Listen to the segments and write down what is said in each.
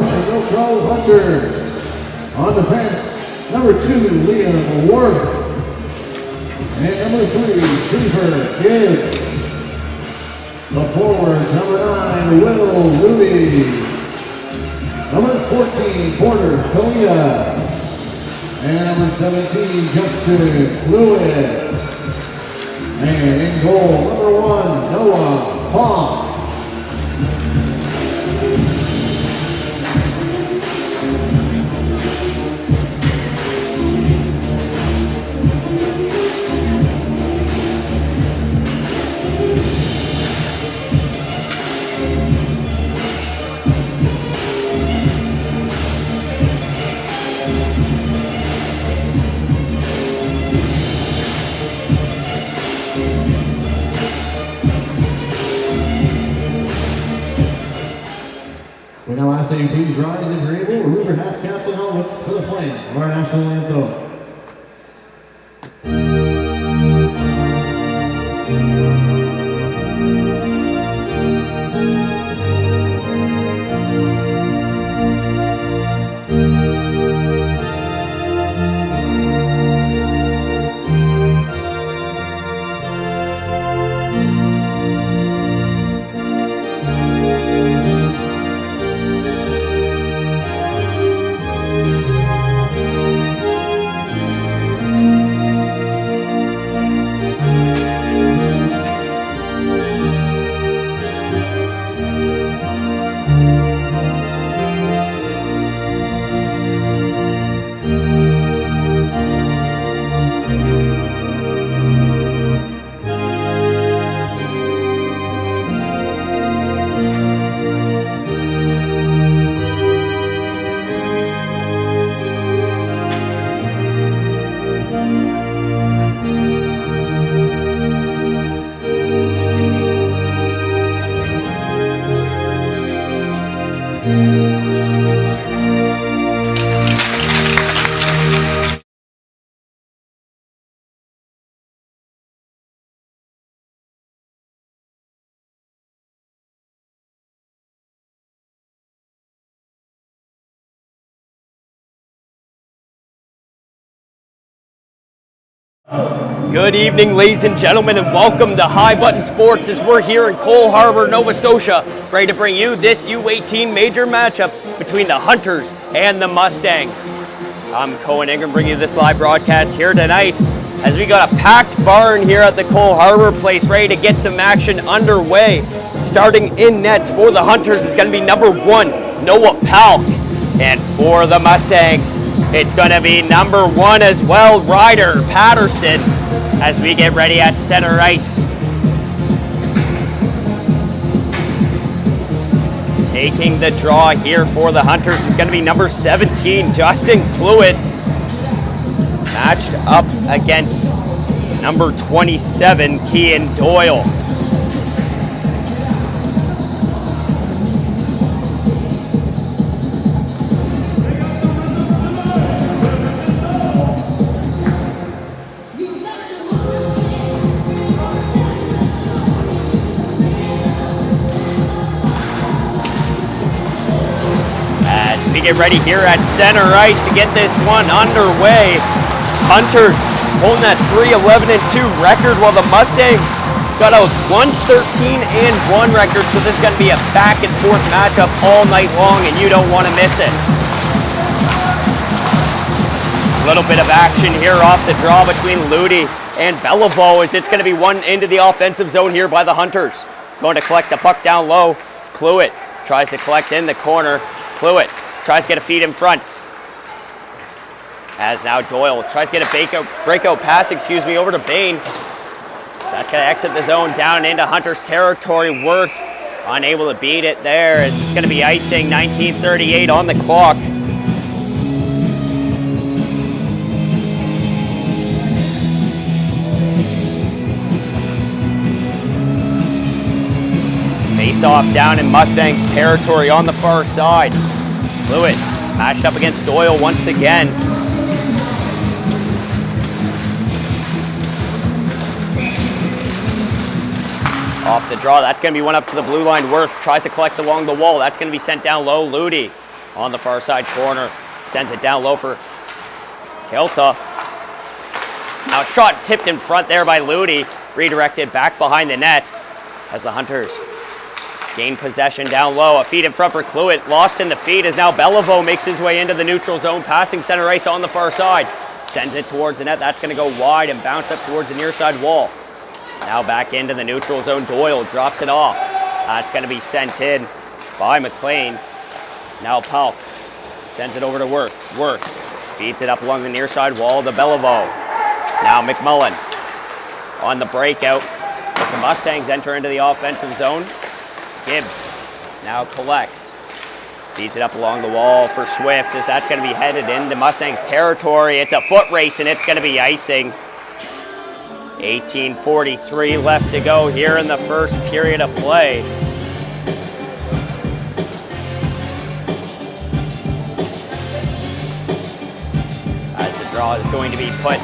GoPro Hunters. On defense, number 2, Liam Worth. And number 3, Schaefer Gibbs. The forwards, number 9, Will Ruby. Number 14, Porter Konya. And number 17, Justin Lewis. And in goal, number 1, Noah Pong. We now ask that you please rise and you're able, remove your hats, caps, and helmets for the playing of our national anthem. Good evening, ladies and gentlemen, and welcome to High Button Sports as we're here in Cole Harbour, Nova Scotia, ready to bring you this U18 major matchup between the Hunters and the Mustangs. I'm Cohen Ingram bringing you this live broadcast here tonight as we got a packed barn here at the Cole Harbour place ready to get some action underway. Starting in nets for the Hunters is going to be number 1, Noah Palk, and for the Mustangs, it's going to be number 1 as well, Ryder Patterson, as we get ready at center ice. Taking the draw here for the Hunters is going to be number 17, Justin Cluett, matched up against number 27, Kean Doyle. Get ready here at center ice to get this one underway. Hunters holding that 3-11-2 record while the Mustangs got a 1-13-1 record, so this is going to be a back and forth matchup all night long and you don't want to miss it. A little bit of action here off the draw between Ludi and Beliveau as it's going to be one into the offensive zone here by the Hunters. Going to collect the puck down low. It's Cluett. Tries to collect in the corner. Cluett tries to get a feed in front. As now Doyle tries to get a breakout pass, over to Bain. That's going to exit the zone down into Hunter's territory. Worth unable to beat it there as it's going to be icing. 19:38 on the clock. Face off down in Mustangs territory on the far side. Cluett matched up against Doyle once again. Off the draw, that's going to be one up to the blue line. Worth tries to collect along the wall. That's going to be sent down low. Ludi on the far side corner. Sends it down low for Kilta. Now shot tipped in front there by Ludi. Redirected back behind the net as the Hunters gain possession down low. A feed in front for Cluett. Lost in the feed as now Beliveau makes his way into the neutral zone. Passing center ice on the far side. Sends it towards the net. That's going to go wide and bounce up towards the near side wall. Now back into the neutral zone. Doyle drops it off. That's going to be sent in by McLean. Now Palk sends it over to Worth. Worth feeds it up along the near side wall to Beliveau. Now McMullen on the breakout as the Mustangs enter into the offensive zone. Gibbs now collects. Feeds it up along the wall for Swift as that's going to be headed into Mustangs territory. It's a foot race and it's going to be icing. 18:43 left to go here in the first period of play. As the draw is going to be put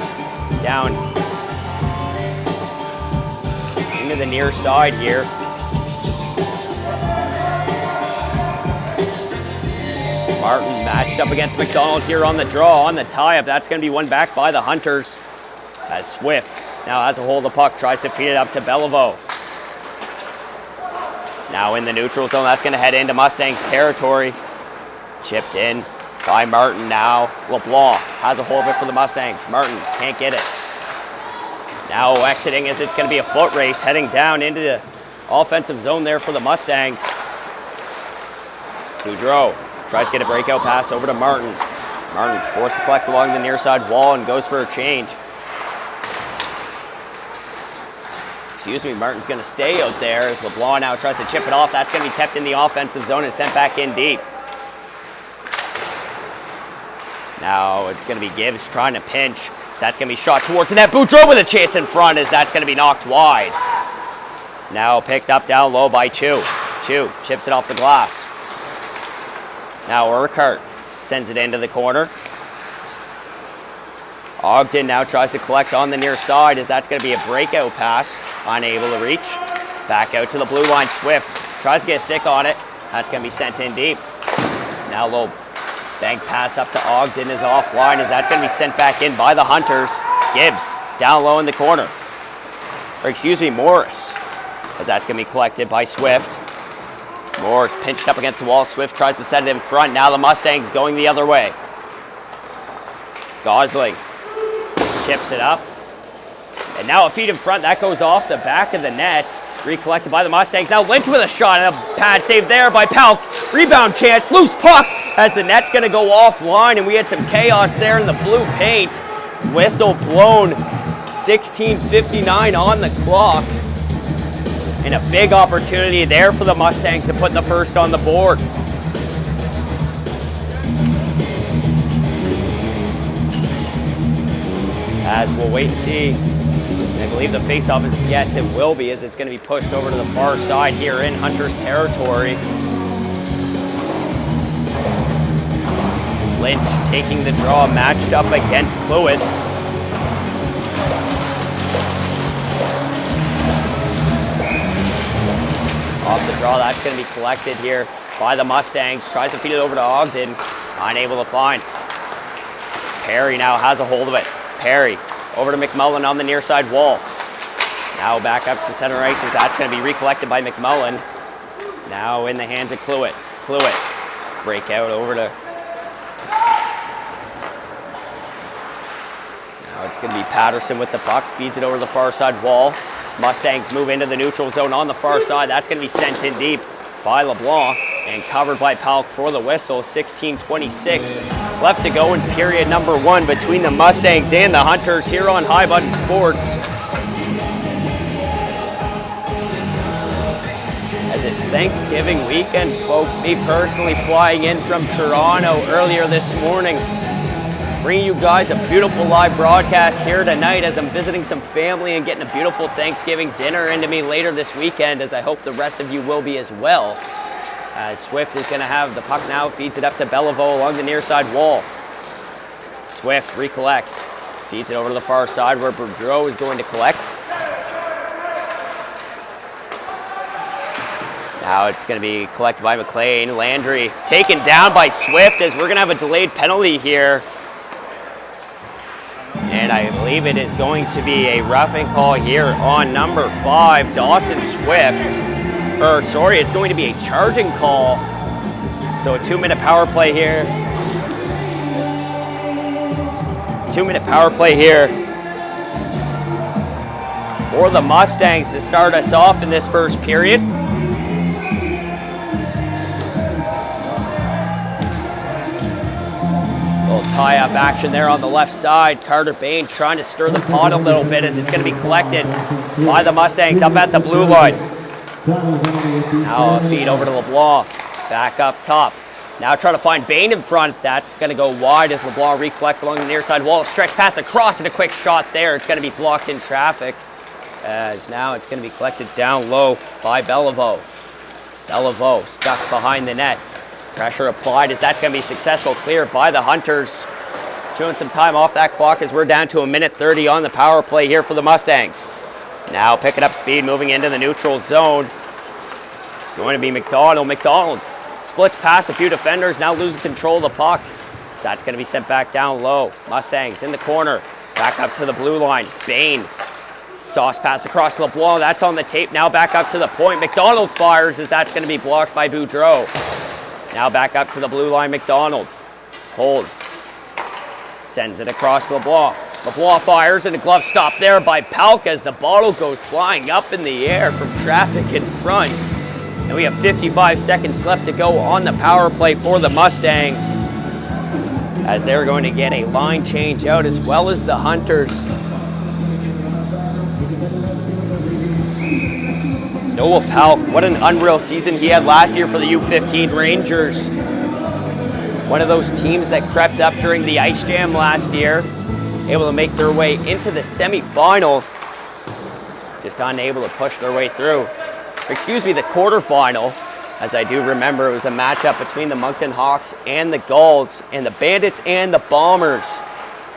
down into the near side here. Martin matched up against McDonald here on the draw, on the tie-up. That's going to be won back by the Hunters as Swift now has a hold of the puck, tries to feed it up to Beliveau. Now in the neutral zone, that's going to head into Mustangs territory. Chipped in by Martin now. LeBlanc has a hold of it for the Mustangs. Martin can't get it. Now exiting as it's going to be a foot race heading down into the offensive zone there for the Mustangs. Boudreau tries to get a breakout pass over to Martin. Martin forced to collect along the near side wall and goes for a change. Martin's going to stay out there as LeBlanc now tries to chip it off. That's going to be kept in the offensive zone and sent back in deep. Now it's going to be Gibbs trying to pinch. That's going to be shot towards the net. Boudreau with a chance in front as that's going to be knocked wide. Now picked up down low by Chu. Chu chips it off the glass. Now Urquhart sends it into the corner. Ogden now tries to collect on the near side as that's going to be a breakout pass. Unable to reach. Back out to the blue line. Swift tries to get a stick on it. That's going to be sent in deep. Now low bank pass up to Ogden is offline as that's going to be sent back in by the Hunters. Gibbs down low in the corner. Morris. As that's going to be collected by Swift. Morris pinched up against the wall. Swift tries to set it in front. Now the Mustangs going the other way. Gosling chips it up. And now a feed in front. That goes off the back of the net. Recollected by the Mustangs. Now Lynch with a shot and a pad save there by Palk. Rebound chance. Loose puck as the net's going to go offline. And we had some chaos there in the blue paint. Whistle blown. 16:59 on the clock. And a big opportunity there for the Mustangs to put the first on the board. As we'll wait and see. I believe the faceoff is, yes, it will be, as it's going to be pushed over to the far side here in Hunters territory. Lynch taking the draw, matched up against Cluett. Off the draw, that's going to be collected here by the Mustangs. Tries to feed it over to Ogden, unable to find. Perry now has a hold of it. Perry over to McMullen on the near side wall. Now back up to center ice as that's going to be recollected by McMullen. Now in the hands of Cluett. Cluett breakout over to... Now it's going to be Patterson with the puck. Feeds it over the far side wall. Mustangs move into the neutral zone on the far side. That's going to be sent in deep by LeBlanc and covered by Palk for the whistle. 16:26 left to go in period number 1 between the Mustangs and the Hunters here on High Button Sports. As it's Thanksgiving weekend, folks. Me personally flying in from Toronto earlier this morning. Bringing you guys a beautiful live broadcast here tonight as I'm visiting some family and getting a beautiful Thanksgiving dinner into me later this weekend, as I hope the rest of you will be as well. As Swift is going to have the puck now, feeds it up to Beliveau along the near side wall. Swift recollects, feeds it over to the far side where Boudreau is going to collect. Now it's going to be collected by McLean. Landry taken down by Swift as we're going to have a delayed penalty here. And I believe it is going to be a roughing call here on number 5, Dawson Swift. It's going to be a charging call. So a 2-minute power play here. 2-minute power play here for the Mustangs to start us off in this first period. Little tie-up action there on the left side. Carter Bain trying to stir the pot a little bit as it's going to be collected by the Mustangs up at the blue line. Now a feed over to LeBlanc. Back up top. Now trying to find Bain in front. That's going to go wide as LeBlanc recollects along the near side wall. Stretch pass across and a quick shot there. It's going to be blocked in traffic as now it's going to be collected down low by Beliveau. Beliveau stuck behind the net. Pressure applied as that's going to be successful. Clear by the Hunters. Showing some time off that clock as we're down to 1:30 on the power play here for the Mustangs. Now picking up speed, moving into the neutral zone. It's going to be McDonald. McDonald splits past a few defenders, now losing control of the puck. That's going to be sent back down low. Mustangs in the corner. Back up to the blue line. Bain. Sauce pass across LeBlanc. That's on the tape. Now back up to the point. McDonald fires as that's going to be blocked by Boudreau. Now back up to the blue line. McDonald holds. Sends it across LeBlanc. LeBlanc fires and a glove stop there by Palk as the bottle goes flying up in the air from traffic in front. And we have 55 seconds left to go on the power play for the Mustangs as they're going to get a line change out as well as the Hunters. Noah Palk, what an unreal season he had last year for the U15 Rangers. One of those teams that crept up during the Ice Jam last year, able to make their way into the semifinal, just unable to push their way through. The quarterfinal, as I do remember, it was a matchup between the Moncton Hawks and the Gulls, and the Bandits and the Bombers,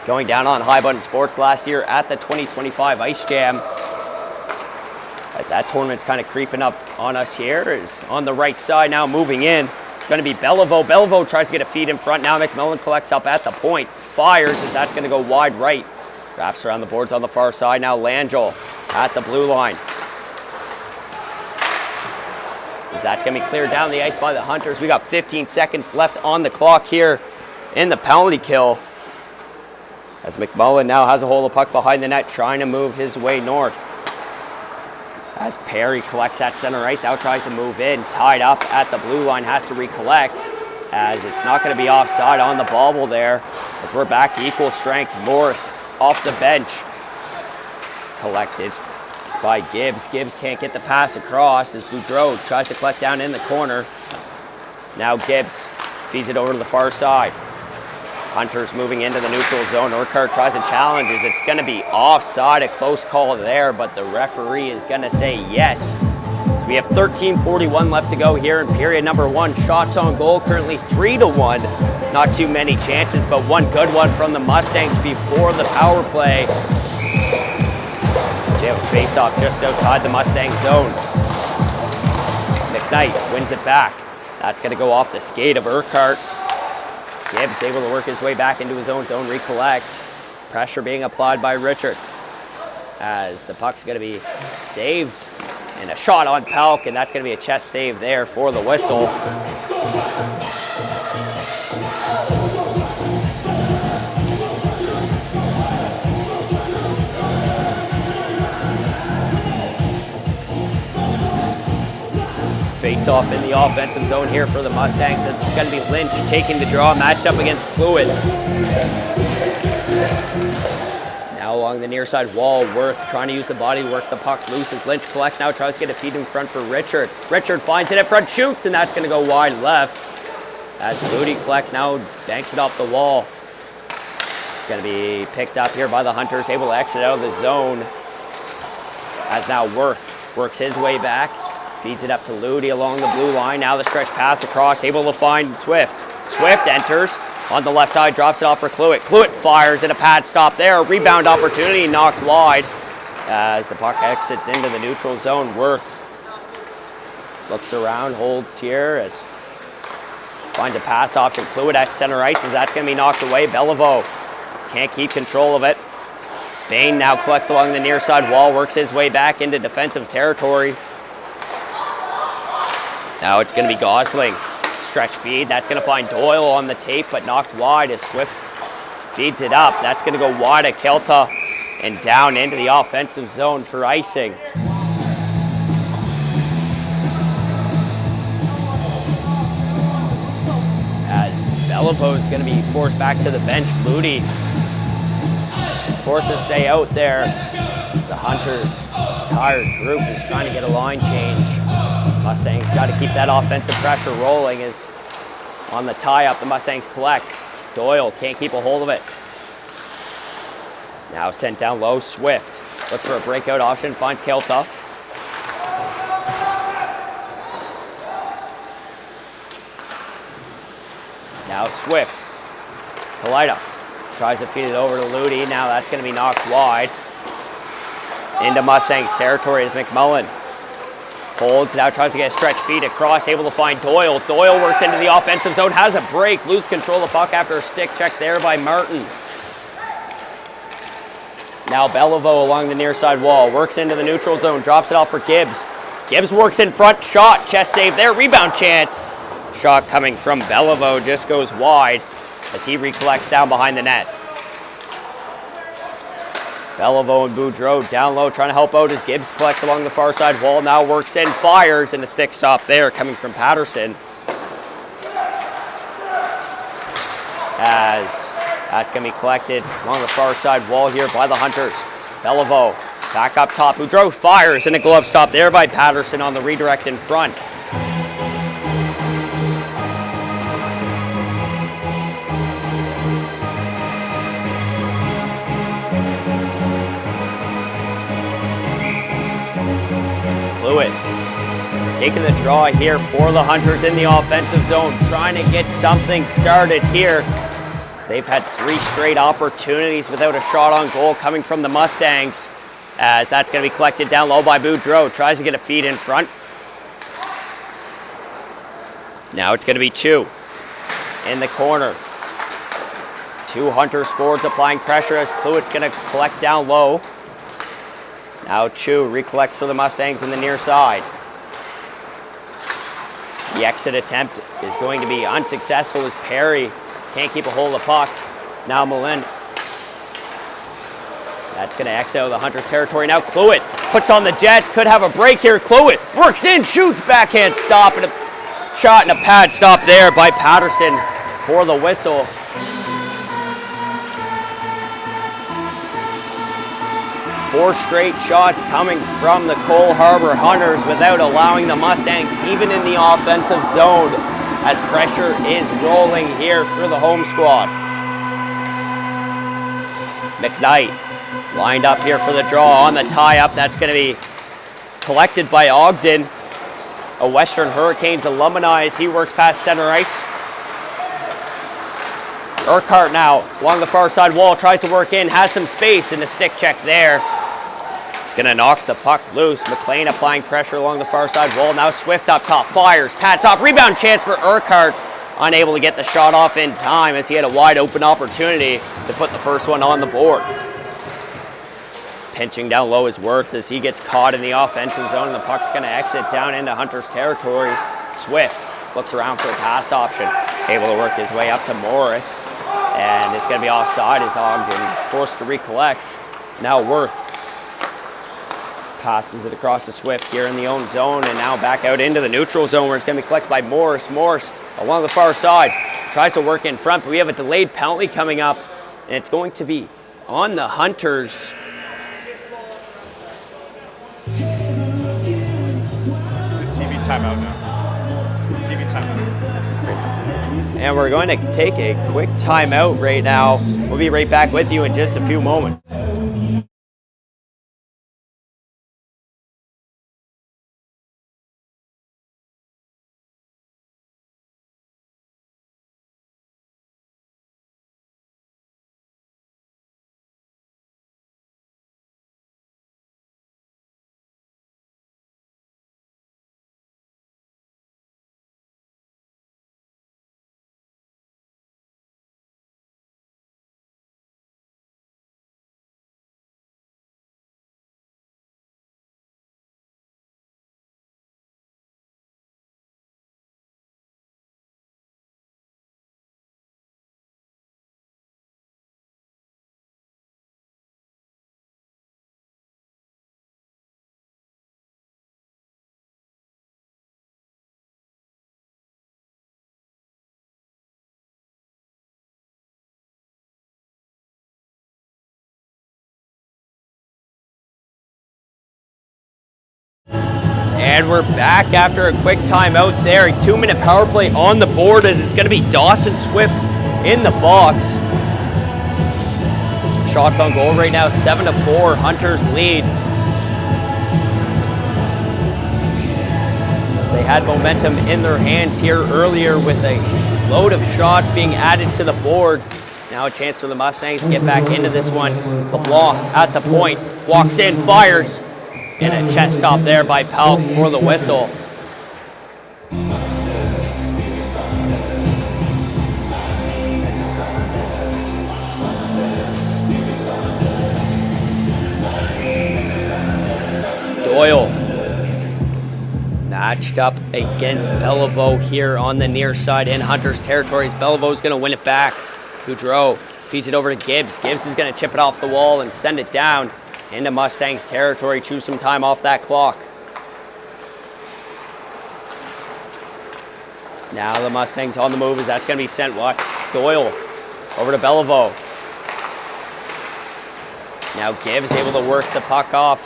going down on High Button Sports last year at the 2025 Ice Jam. As that tournament's kind of creeping up on us here, is on the right side now, moving in. It's going to be Beliveau. Beliveau tries to get a feed in front. Now McMillan collects up at the point. Fires as that's going to go wide right. Wraps around the boards on the far side. Now Langell at the blue line. As that's going to be cleared down the ice by the Hunters. We got 15 seconds left on the clock here in the penalty kill. As McMullen now has a hold of the puck behind the net, trying to move his way north. As Perry collects at center ice, now tries to move in, tied up at the blue line, has to recollect, as it's not going to be offside on the bobble there, as we're back to equal strength. Morris off the bench, collected by Gibbs. Gibbs can't get the pass across as Boudreau tries to collect down in the corner. Now Gibbs feeds it over to the far side. Hunters moving into the neutral zone. Urquhart tries to challenge. It's going to be offside, a close call there, but the referee is going to say yes. So we have 13:41 left to go here in period number 1. Shots on goal currently 3-1. Not too many chances, but one good one from the Mustangs before the power play. So you have a face-off just outside the Mustang zone. McKnight wins it back. That's going to go off the skate of Urquhart. Gibbs able to work his way back into his own zone, recollect. Pressure being applied by Richard as the puck's going to be saved. And a shot on Palk, and that's going to be a chest save there for the whistle. Face off in the offensive zone here for the Mustangs as it's going to be Lynch taking the draw, matched up against Cluett. Now along the near side wall, Worth trying to use the body to work the puck loose as Lynch collects now, tries to get a feed in front for Richard. Richard finds it in front, shoots, and that's going to go wide left. As Moody collects now, banks it off the wall. It's going to be picked up here by the Hunters, able to exit out of the zone. As now Worth works his way back. Feeds it up to Ludi along the blue line. Now the stretch pass across, able to find Swift. Swift enters on the left side, drops it off for Cluett. Cluett fires and a pad stop there. Rebound opportunity knocked wide as the puck exits into the neutral zone. Worth Looks around, holds here as finds a pass option. Cluett at center ice as that's going to be knocked away. Beliveau can't keep control of it. Bain now collects along the near side wall, works his way back into defensive territory. Now it's going to be Gosling. Stretch feed. That's going to find Doyle on the tape, but knocked wide as Swift feeds it up. That's going to go wide at Kelta and down into the offensive zone for icing. Beliveau is going to be forced back to the bench. Moody forced to stay out there. The Hunters' tired group is trying to get a line change. Mustangs got to keep that offensive pressure rolling as on the tie-up, the Mustangs collect. Doyle can't keep a hold of it. Now sent down low, Swift looks for a breakout option, finds Kelta. Now Swift. Kalida tries to feed it over to Ludi. Now that's going to be knocked wide into Mustangs territory as McMullen holds. Now tries to get a stretch feed across, able to find Doyle. Doyle works into the offensive zone, has a break, lose control of the puck after a stick check there by Martin. Now Beliveau along the near side wall, works into the neutral zone, drops it off for Gibbs. Gibbs works in front, shot, chest save there, rebound chance. Shot coming from Beliveau just goes wide as he recollects down behind the net. Beliveau and Boudreau down low trying to help out as Gibbs collects along the far side wall. Now works in, fires, and a stick stop there coming from Patterson. As that's going to be collected along the far side wall here by the Hunters. Beliveau back up top. Boudreau fires, and a glove stop there by Patterson on the redirect in front. Cluett taking the draw here for the Hunters in the offensive zone, trying to get something started here. They've had 3 straight opportunities without a shot on goal coming from the Mustangs, as that's going to be collected down low by Boudreau. Tries to get a feed in front. Now it's going to be 2 in the corner. 2 Hunters forwards applying pressure as Cluett's going to collect down low. Now Chu recollects for the Mustangs in the near side. The exit attempt is going to be unsuccessful as Perry can't keep a hold of the puck. Now Malin. That's going to exit out of the Hunters' territory. Now Cluett puts on the Jets. Could have a break here. Cluett works in, shoots, backhand stop, and a shot and a pad stop there by Patterson for the whistle. Four straight shots coming from the Cole Harbour Hunters without allowing the Mustangs even in the offensive zone as pressure is rolling here for the home squad. McKnight lined up here for the draw on the tie-up. That's going to be collected by Ogden, a Western Hurricanes alumni, as he works past center ice. Urquhart now along the far side wall, tries to work in, has some space, and a stick check there. It's going to knock the puck loose. McLean applying pressure along the far side wall. Now Swift up top, fires, pads off, rebound chance for Urquhart. Unable to get the shot off in time as he had a wide open opportunity to put the first one on the board. Pinching down low is Worth as he gets caught in the offensive zone, and the puck's going to exit down into Hunter's territory. Swift looks around for a pass option, able to work his way up to Morris, and it's going to be offside as Ogden is forced to recollect. Now Worth passes it across to Swift here in the own zone, and now back out into the neutral zone where it's going to be collected by Morris. Morris along the far side tries to work in front, but we have a delayed penalty coming up, and it's going to be on the Hunters. TV timeout now. TV timeout. And we're going to take a quick timeout right now. We'll be right back with you in just a few moments. And we're back after a quick timeout there. A 2-minute power play on the board as it's going to be Dawson Swift in the box. Shots on goal right now, 7-4. Hunters lead. They had momentum in their hands here earlier with a load of shots being added to the board. Now a chance for the Mustangs to get back into this one. LeBlanc at the point, walks in, fires, and a chest stop there by Palk for the whistle. Doyle matched up against Beliveau here on the near side in Hunter's territories. Bellevau's going to win it back. Goudreau feeds it over to Gibbs. Gibbs is going to chip it off the wall and send it down into Mustangs territory. Chew some time off that clock. Now the Mustangs on the move as that's going to be sent. What? Doyle over to Beliveau. Now Gibbs able to work the puck off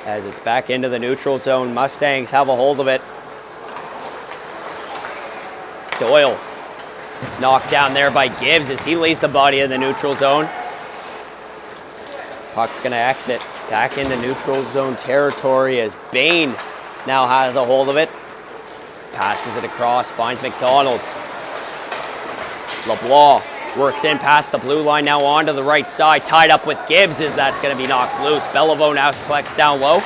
as it's back into the neutral zone. Mustangs have a hold of it. Doyle knocked down there by Gibbs as he lays the body in the neutral zone. Puck's going to exit back into neutral zone territory as Bain now has a hold of it. Passes it across, finds McDonald. LeBlanc works in past the blue line, now onto the right side, tied up with Gibbs as that's going to be knocked loose. Beliveau now collects down low.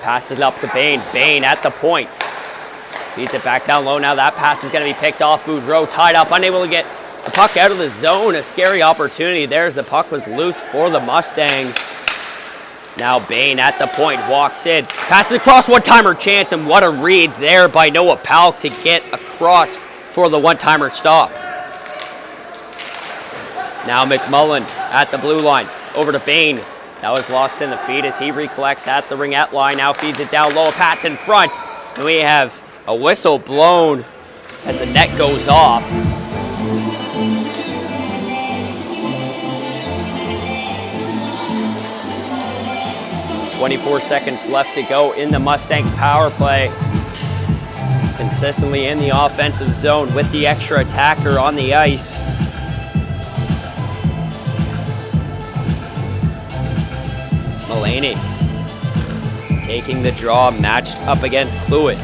Passes it up to Bain. Bain at the point. Feeds it back down low. Now that pass is going to be picked off. Boudreau tied up, unable to get the puck out of the zone. A scary opportunity there as the puck was loose for the Mustangs. Now Bain at the point, walks in, passes across, one-timer chance, and what a read there by Noah Palk to get across for the one-timer stop. Now McMullen at the blue line, over to Bain. That was lost in the feed as he recollects at the ringette line, now feeds it down low, a pass in front, and we have a whistle blown as the net goes off. .24 seconds left to go in the Mustangs power play. Consistently in the offensive zone with the extra attacker on the ice. Mulaney taking the draw, matched up against Cluett.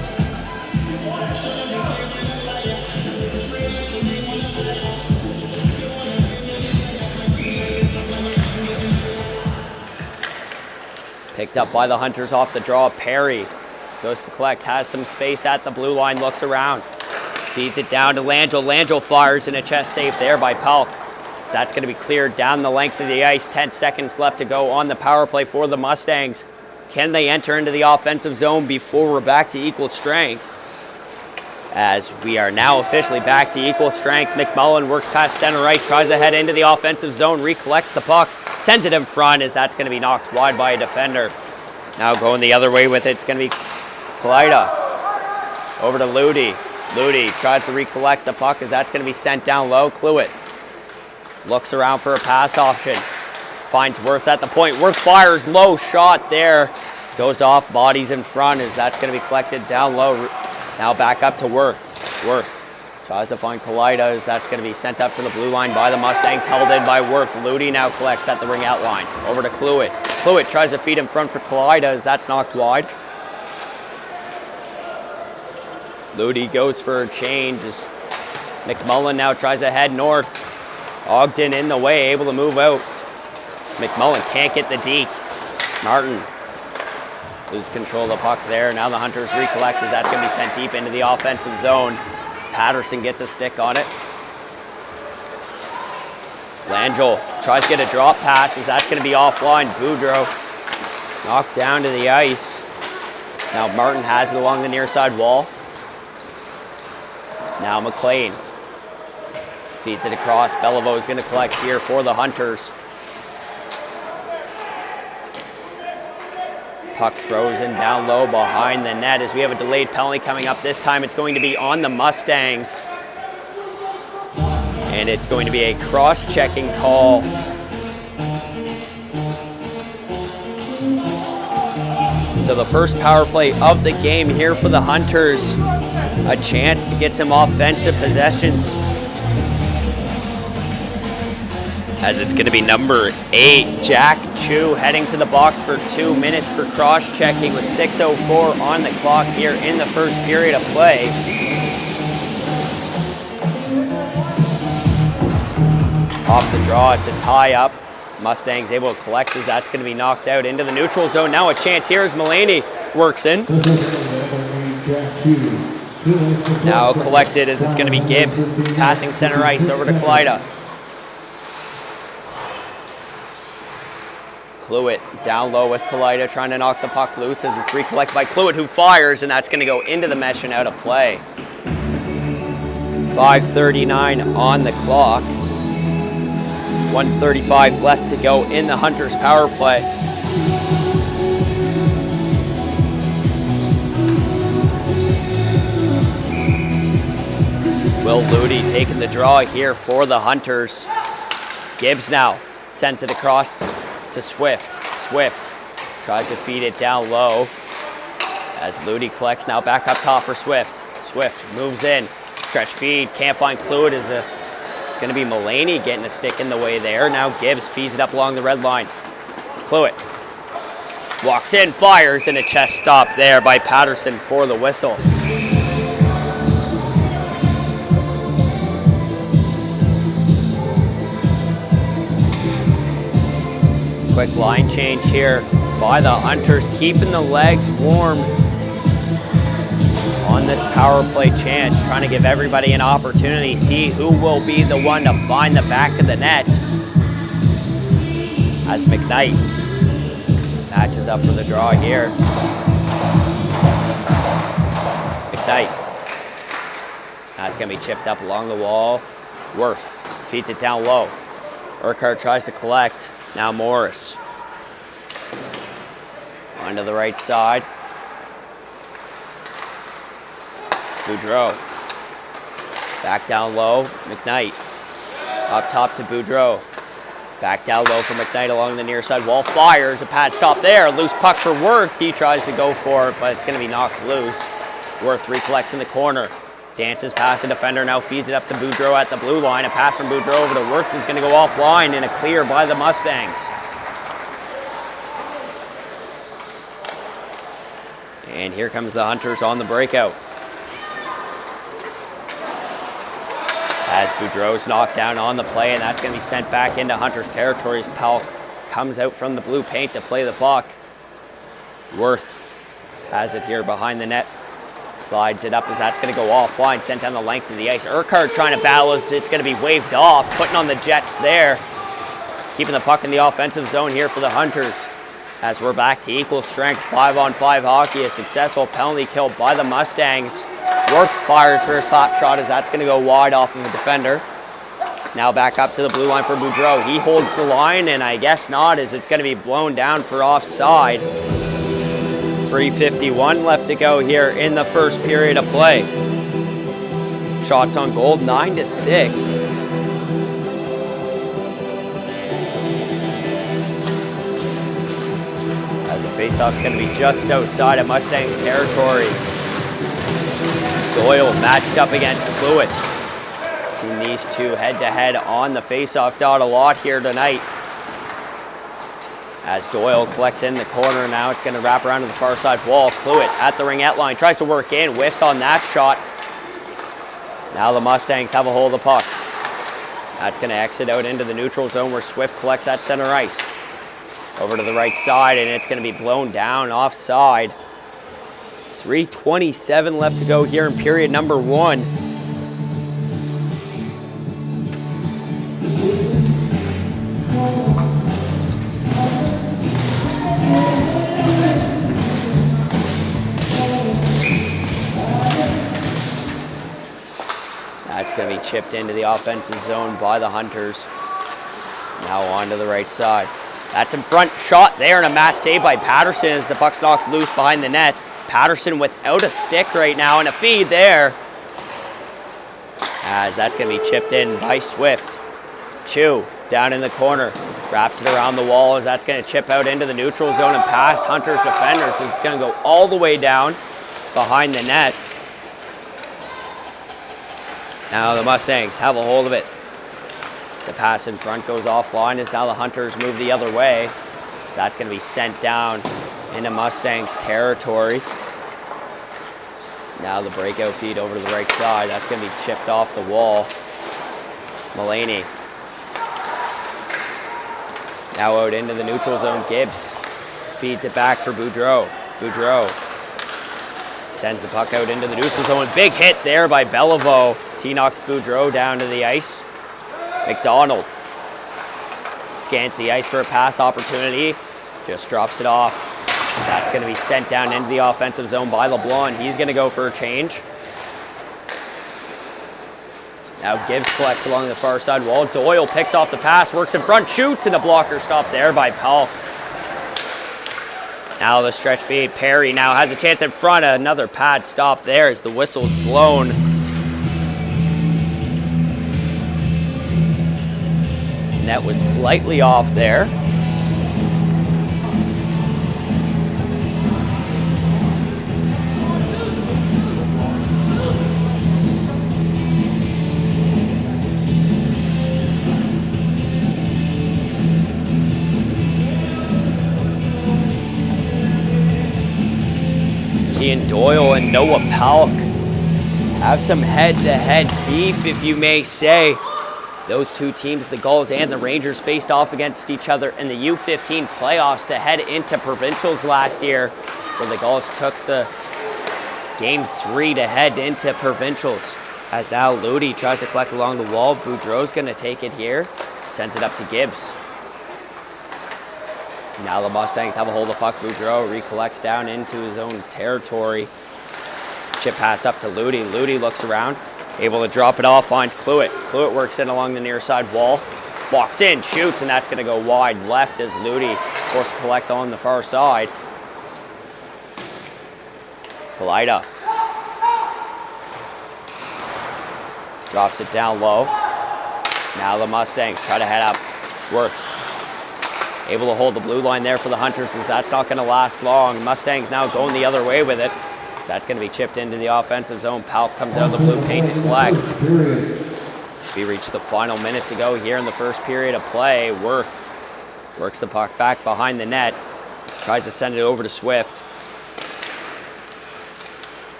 Picked up by the Hunters off the draw. Perry goes to collect, has some space at the blue line, looks around, feeds it down to Langell. Langell fires in a chest save there by Palk. That's going to be cleared down the length of the ice. 10 seconds left to go on the power play for the Mustangs. Can they enter into the offensive zone before we're back to equal strength? As we are now officially back to equal strength. McMullen works past center right, tries to head into the offensive zone, recollects the puck, sends it in front as that's going to be knocked wide by a defender. Now going the other way with it, it's going to be Kalida. Over to Ludi. Ludi tries to recollect the puck as that's going to be sent down low. Cluett looks around for a pass option. Finds Worth at the point. Worth fires, low shot there. Goes off, bodies in front as that's going to be collected down low. Now back up to Worth. Worth tries to find Kalida as that's going to be sent up to the blue line by the Mustangs. Held in by Worth. Ludi now collects at the ring out line. Over to Cluett. Cluett tries to feed in front for Kalida as that's knocked wide. Ludi goes for a change as McMullen now tries to head north. Ogden in the way, able to move out. McMullen can't get the deke. Martin loses control of the puck there. Now the Hunters recollect as that's going to be sent deep into the offensive zone. Patterson gets a stick on it. Langell tries to get a drop pass as that's going to be offline. Boudreau knocked down to the ice. Now Martin has it along the near side wall. Now McLean feeds it across. Beliveau is going to collect here for the Hunters. Puck's frozen down low behind the net as we have a delayed penalty coming up. This time it's going to be on the Mustangs. And it's going to be a cross-checking call. So the first power play of the game here for the Hunters. A chance to get some offensive possessions. As it's going to be number 8, Jack Chu, heading to the box for 2 minutes for cross-checking with 6:04 on the clock here in the first period of play. Off the draw, it's a tie-up. Mustangs able to collect as that's going to be knocked out into the neutral zone. Now a chance here as Mulaney works in. Now collected as it's going to be Gibbs passing center ice over to Kalida. Cluett down low with Kalida trying to knock the puck loose as it's recollected by Cluett, who fires, and that's going to go into the mesh and out of play. 5:39 on the clock. 1:35 left to go in the Hunters power play. Will Ludi taking the draw here for the Hunters. Gibbs now sends it across to Swift. Swift tries to feed it down low as Ludi collects now back up top for Swift. Swift moves in, stretch feed, can't find Cluett as it's going to be Mulaney getting a stick in the way there. Now Gibbs feeds it up along the red line. Cluett walks in, fires, and a chest stop there by Patterson for the whistle. Quick line change here by the Hunters, keeping the legs warm on this power play chance, trying to give everybody an opportunity, see who will be the one to find the back of the net. As McKnight matches up for the draw here. McKnight. That's going to be chipped up along the wall. Worth feeds it down low. Urquhart tries to collect. Now Morris. Onto the right side. Boudreau. Back down low. McKnight. Up top to Boudreau. Back down low for McKnight along the near side. Wall fires. A pad stop there. Loose puck for Worth. He tries to go for it, but it's going to be knocked loose. Worth recollects in the corner. Dances past the defender, now feeds it up to Boudreau at the blue line. A pass from Boudreau over to Worth is going to go offline, and a clear by the Mustangs. And here comes the Hunters on the breakout. As Boudreau's knocked down on the play, and that's going to be sent back into Hunters territory as Powell comes out from the blue paint to play the puck. Worth has it here behind the net. Slides it up as that's going to go offline, sent down the length of the ice. Urquhart trying to battle as it's going to be waved off, putting on the Jets there. Keeping the puck in the offensive zone here for the Hunters. As we're back to equal strength, 5-on-5 hockey, a successful penalty kill by the Mustangs. Worth fires for a slap shot as that's going to go wide off of the defender. Now back up to the blue line for Boudreau. He holds the line, and I guess not, as it's going to be blown down for offside. 3:51 left to go here in the first period of play. Shots on goal, 9-6. As the faceoff's going to be just outside of Mustangs territory. Doyle matched up against Cluett. Seen these two head-to-head on the faceoff dot a lot here tonight. As Doyle collects in the corner, now it's going to wrap around to the far side wall. Cluett at the ringette line, tries to work in, whiffs on that shot. Now the Mustangs have a hold of the puck. That's going to exit out into the neutral zone where Swift collects at center ice. Over to the right side, and it's going to be blown down offside. 3:27 left to go here in period number 1. That's going to be chipped into the offensive zone by the Hunters. Now on to the right side. That's in front, shot there, and a mass save by Patterson as the puck's knocked loose behind the net. Patterson without a stick right now, and a feed there. As that's going to be chipped in by Swift. Chew down in the corner, wraps it around the wall as that's going to chip out into the neutral zone and past Hunter's defenders. It's going to go all the way down behind the net. Now the Mustangs have a hold of it. The pass in front goes offline as now the Hunters move the other way. That's going to be sent down into Mustangs territory. Now the breakout feed over to the right side. That's going to be chipped off the wall. Mulaney. Now out into the neutral zone. Gibbs feeds it back for Boudreau. Boudreau sends the puck out into the neutral zone. Big hit there by Beliveau. He knocks Boudreau down to the ice. McDonald scans the ice for a pass opportunity. Just drops it off. That's going to be sent down into the offensive zone by LeBlanc. He's going to go for a change. Now Gibbs collects along the far side wall. Doyle picks off the pass, works in front, shoots, and a blocker stop there by Powell. Now the stretch feed. Perry now has a chance in front. Another pad stop there as the whistle's blown. Net was slightly off there. Ian Doyle and Noah Palk have some head-to-head beef, if you may say. Those two teams, the Gulls and the Rangers, faced off against each other in the U15 playoffs to head into provincials last year, where the Gulls took the game 3 to head into provincials. As now Ludi tries to collect along the wall. Boudreau's going to take it here, sends it up to Gibbs. Now the Mustangs have a hold of puck. Boudreau recollects down into his own territory. Chip pass up to Ludi. Ludi looks around, able to drop it off, finds Cluett. Cluett works in along the near side wall, walks in, shoots, and that's going to go wide left as Ludi forced to collect on the far side. Kalida drops it down low. Now the Mustangs try to head up. Worth able to hold the blue line there for the Hunters as that's not going to last long. Mustangs now going the other way with it. So that's going to be chipped into the offensive zone. Palk comes out of the blue paint to collect. We reach the final minute to go here in the first period of play. Worth works the puck back behind the net. Tries to send it over to Swift.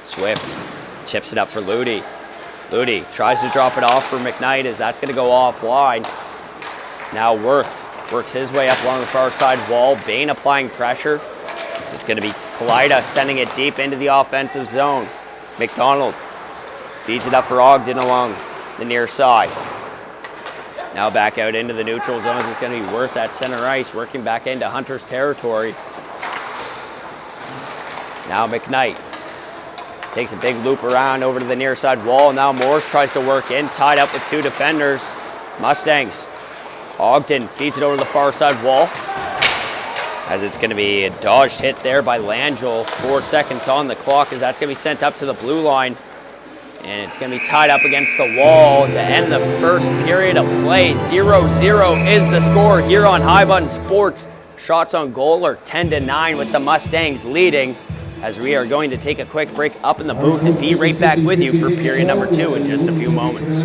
Swift chips it up for Ludi. Ludi tries to drop it off for McKnight as that's going to go offline. Now Worth works his way up along the far side wall. Bain applying pressure. This is going to be Kalida sending it deep into the offensive zone. McDonald feeds it up for Ogden along the near side. Now back out into the neutral zones. It's going to be Worth at center ice, working back into Hunter's territory. Now McKnight takes a big loop around over to the near side wall. Now Morse tries to work in, tied up with two defenders. Mustangs. Ogden feeds it over the far side wall. As it's going to be a dodged hit there by Langell. 4 seconds on the clock as that's going to be sent up to the blue line. And it's going to be tied up against the wall to end the first period of play. 0-0 is the score here on High Button Sports. Shots on goal are 10-9 with the Mustangs leading. As we are going to take a quick break up in the booth and be right back with you for period number 2 in just a few moments.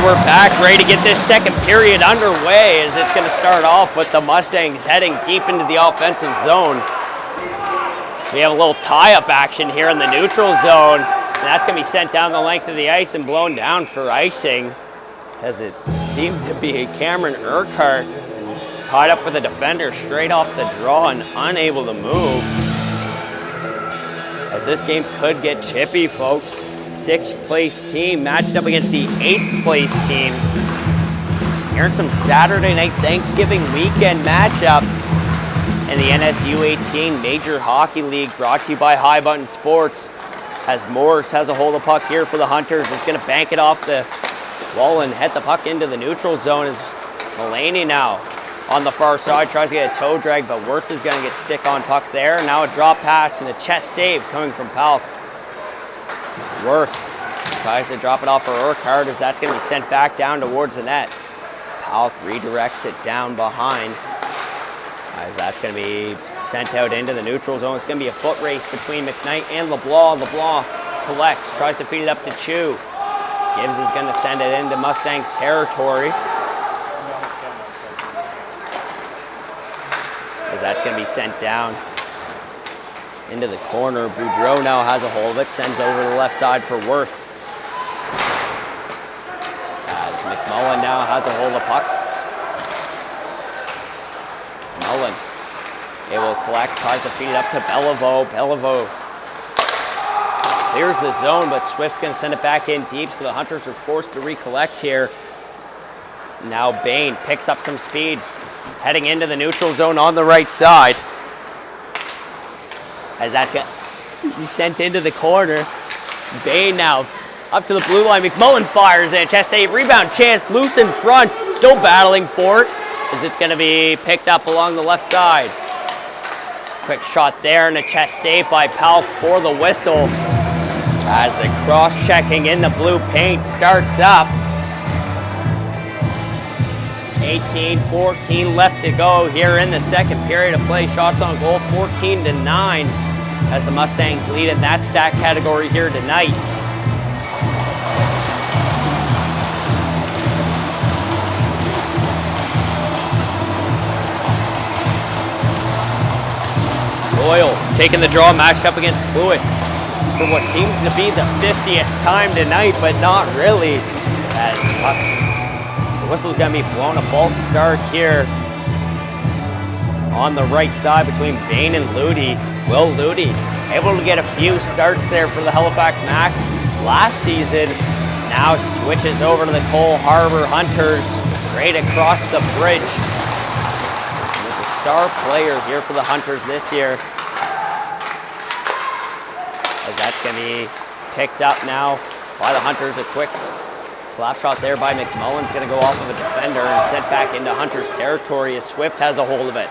we're back, ready to get this second period underway as it's going to start off with the Mustangs heading deep into the offensive zone. We have a little tie-up action here in the neutral zone, and that's going to be sent down the length of the ice and blown down for icing, as it seemed to be Cameron Urquhart tied up with a defender straight off the draw and unable to move. As this game could get chippy, folks. 6th place team matched up against the 8th place team. Here in some Saturday night Thanksgiving weekend matchup in the U18 Major Hockey League, brought to you by High Button Sports. As Morris has a hold of the puck here for the Hunters. It's going to bank it off the wall and head the puck into the neutral zone. As Mulaney now on the far side tries to get a toe drag, but Worth is going to get stick on puck there. Now a drop pass and a chest save coming from Palk. Worth tries to drop it off for Urquhart, as that's going to be sent back down towards the net. Palk redirects it down behind, as that's going to be sent out into the neutral zone. It's going to be a foot race between McKnight and LeBlanc. LeBlanc collects, tries to feed it up to Chu. Gibbs is going to send it into Mustangs territory, as that's going to be sent down into the corner. Boudreau now has a hold of it, sends over to the left side for Worth. As McMullen now has a hold of the puck. Mullen able to collect, tries to feed it up to Beliveau. Beliveau clears the zone, but Swift's going to send it back in deep, so the Hunters are forced to recollect here. Now Bain picks up some speed, heading into the neutral zone on the right side, as that's going to be sent into the corner. Bain now up to the blue line. McMullen fires in. Chest save. Rebound chance. Loose in front. Still battling for it, as it's going to be picked up along the left side. Quick shot there and a chest save by Palk for the whistle, as the cross-checking in the blue paint starts up. 18-14 left to go here in the second period of play. Shots on goal 14-9, as the Mustangs lead in that stat category here tonight. Doyle taking the draw, matched up against Cluitt for what seems to be the 50th time tonight, but not really. As the whistle's going to be blown. A false start here on the right side between Bain and Ludi. Will Ludi able to get a few starts there for the Halifax Max last season. Now switches over to the Cole Harbour Hunters, right across the bridge. He's a star player here for the Hunters this year, as that's going to be picked up now by the Hunters. A quick slap shot there by McMullen's going to go off of a defender and sent back into Hunters territory, as Swift has a hold of it.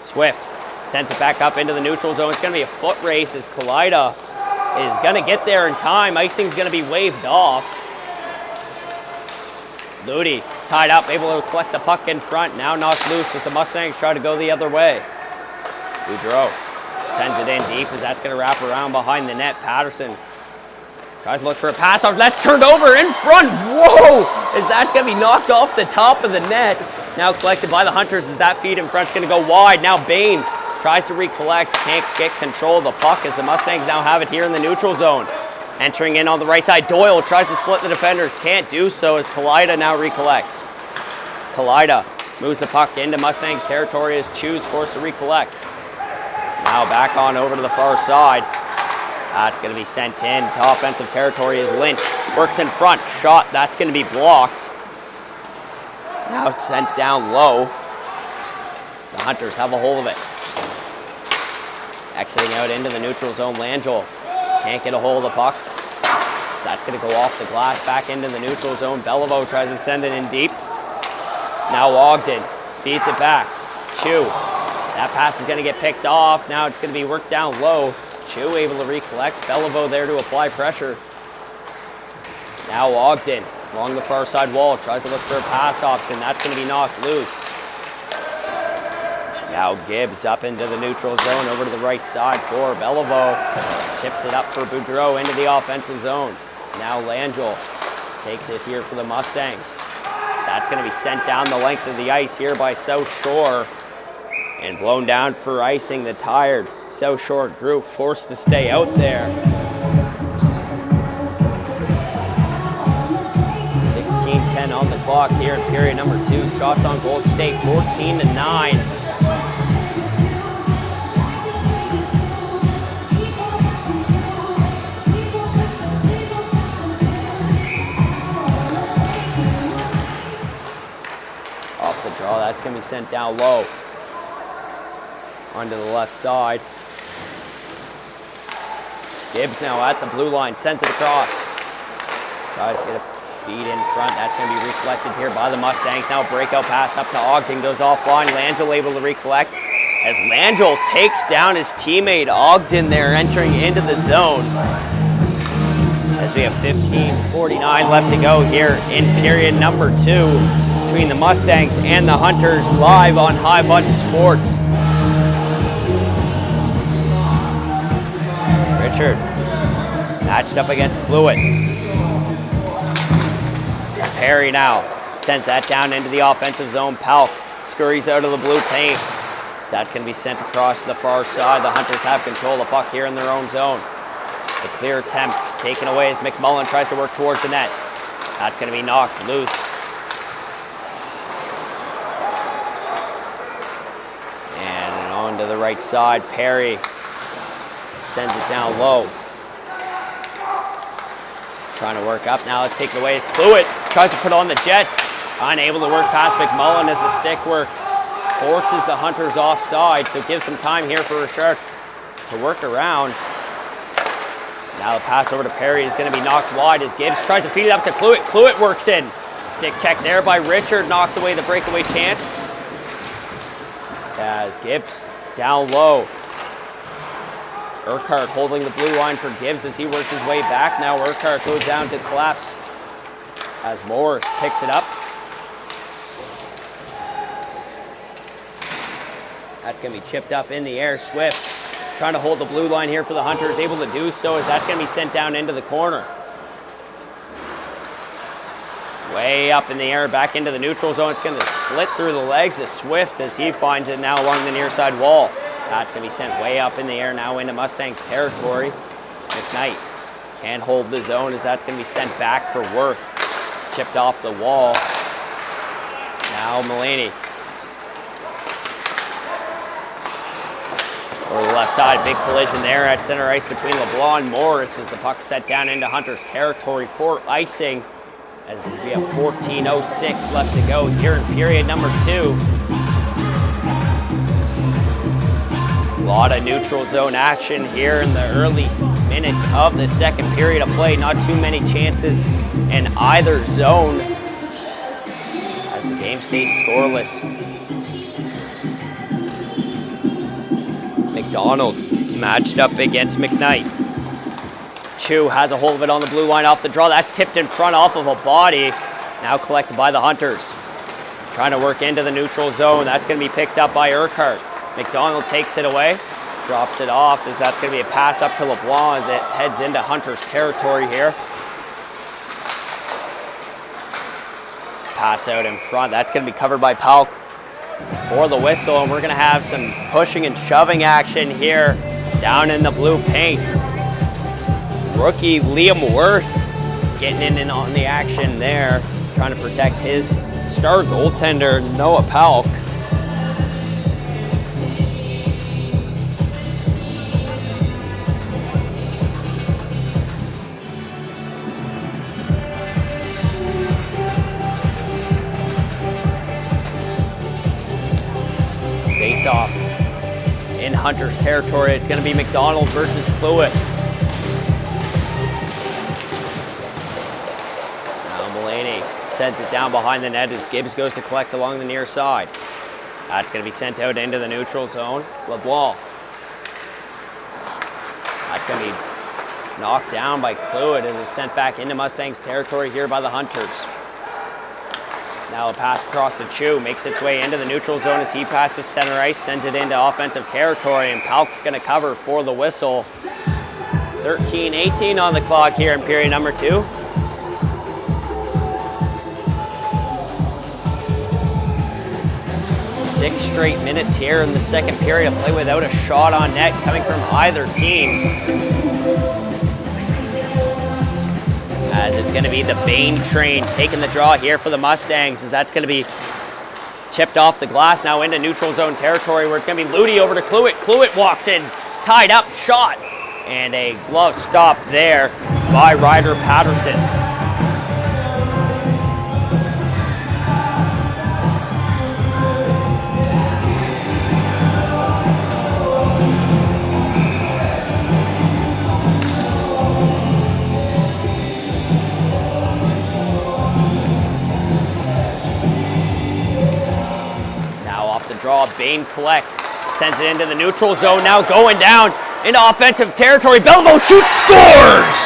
Swift sends it back up into the neutral zone. It's going to be a foot race, as Kalida is going to get there in time. Icing's going to be waved off. Ludi tied up, able to collect the puck in front. Now knocked loose as the Mustangs try to go the other way. Boudreau sends it in deep, as that's going to wrap around behind the net. Patterson tries to look for a pass off. That's turned over in front. Whoa! As that's going to be knocked off the top of the net. Now collected by the Hunters, as that feed in front's going to go wide. Now Bain tries to recollect, can't get control of the puck, as the Mustangs now have it here in the neutral zone. Entering in on the right side, Doyle tries to split the defenders, can't do so, as Kalida now recollects. Kalida moves the puck into Mustangs territory, as Chu's forced to recollect. Now back on over to the far side. That's going to be sent in to offensive territory, as Lynch works in front. Shot, that's going to be blocked. Now sent down low. The Hunters have a hold of it. Exiting out into the neutral zone, Langell can't get a hold of the puck. So that's going to go off the glass, back into the neutral zone. Beliveau tries to send it in deep. Now Ogden feeds it back. Chu. That pass is going to get picked off. Now it's going to be worked down low. Chu able to recollect. Beliveau there to apply pressure. Now Ogden along the far side wall tries to look for a pass option. That's going to be knocked loose. Now Gibbs up into the neutral zone, over to the right side for Beliveau. Chips it up for Boudreau into the offensive zone. Now Langell takes it here for the Mustangs. That's going to be sent down the length of the ice here by South Shore. And blown down for icing. The tired South Shore group forced to stay out there. 16-10 on the clock here in period number 2. Shots on goal stay 14-9. Off the draw, that's going to be sent down low. Onto the left side. Gibbs now at the blue line, sends it across. Tries to get a feed in front. That's going to be reflected here by the Mustangs. Now breakout pass up to Ogden, goes offline. Langell able to recollect as Langell takes down his teammate Ogden there, entering into the zone. As we have 15:49 left to go here in period number 2 between the Mustangs and the Hunters, live on High Button Sports. Richard matched up against Cluett. Perry now sends that down into the offensive zone. Palk scurries out of the blue paint. That's going to be sent across to the far side. The Hunters have control of the puck here in their own zone. A clear attempt taken away as McMullen tries to work towards the net. That's going to be knocked loose. And on to the right side, Perry sends it down low. Trying to work up now. Let's take it away as Cluett tries to put on the Jets. Unable to work past McMullen as the stick work forces the Hunters offside. So gives some time here for Richard to work around. Now the pass over to Perry is going to be knocked wide as Gibbs tries to feed it up to Cluett. Cluett works in. Stick check there by Richard. Knocks away the breakaway chance. As Gibbs down low. Urquhart holding the blue line for Gibbs as he works his way back. Now Urquhart goes down to collapse as Morris picks it up. That's going to be chipped up in the air. Swift trying to hold the blue line here for the Hunters. Able to do so as that's going to be sent down into the corner. Way up in the air, back into the neutral zone. It's going to split through the legs of Swift as he finds it now along the near side wall. That's going to be sent way up in the air now into Mustangs territory. McKnight can't hold the zone as that's going to be sent back for Worth. Chipped off the wall. Now Mulaney. Over the left side, big collision there at center ice between LeBlanc and Morris as the puck set down into Hunters territory for icing. As we have 14:06 left to go here in period number 2. A lot of neutral zone action here in the early minutes of the second period of play. Not too many chances in either zone as the game stays scoreless. McDonald matched up against McKnight. Chu has a hold of it on the blue line off the draw. That's tipped in front off of a body. Now collected by the Hunters. Trying to work into the neutral zone. That's going to be picked up by Urquhart. McDonald takes it away. Drops it off as that's going to be a pass up to LeBlanc as it heads into Hunters territory here. Pass out in front. That's going to be covered by Palk for the whistle. And we're going to have some pushing and shoving action here down in the blue paint. Rookie Liam Worth getting in on the action there, trying to protect his star goaltender, Noah Palk. Face off in Hunters territory. It's going to be McDonald versus Cluett. Sends it down behind the net as Gibbs goes to collect along the near side. That's going to be sent out into the neutral zone. LeBlanc. That's going to be knocked down by Cluett and is sent back into Mustangs territory here by the Hunters. Now a pass across to Chu, makes its way into the neutral zone as he passes center ice, sends it into offensive territory, and Palk's going to cover for the whistle. 13:18 on the clock here in period number 2. 6 straight minutes here in the second period to play without a shot on net coming from either team. As it's going to be the Bain train taking the draw here for the Mustangs, as that's going to be chipped off the glass now into neutral zone territory, where it's going to be Ludi over to Cluett. Cluett walks in, tied up, shot, and a glove stop there by Ryder Patterson. Draw, Bain collects, sends it into the neutral zone, now going down into offensive territory. Beliveau shoots, scores!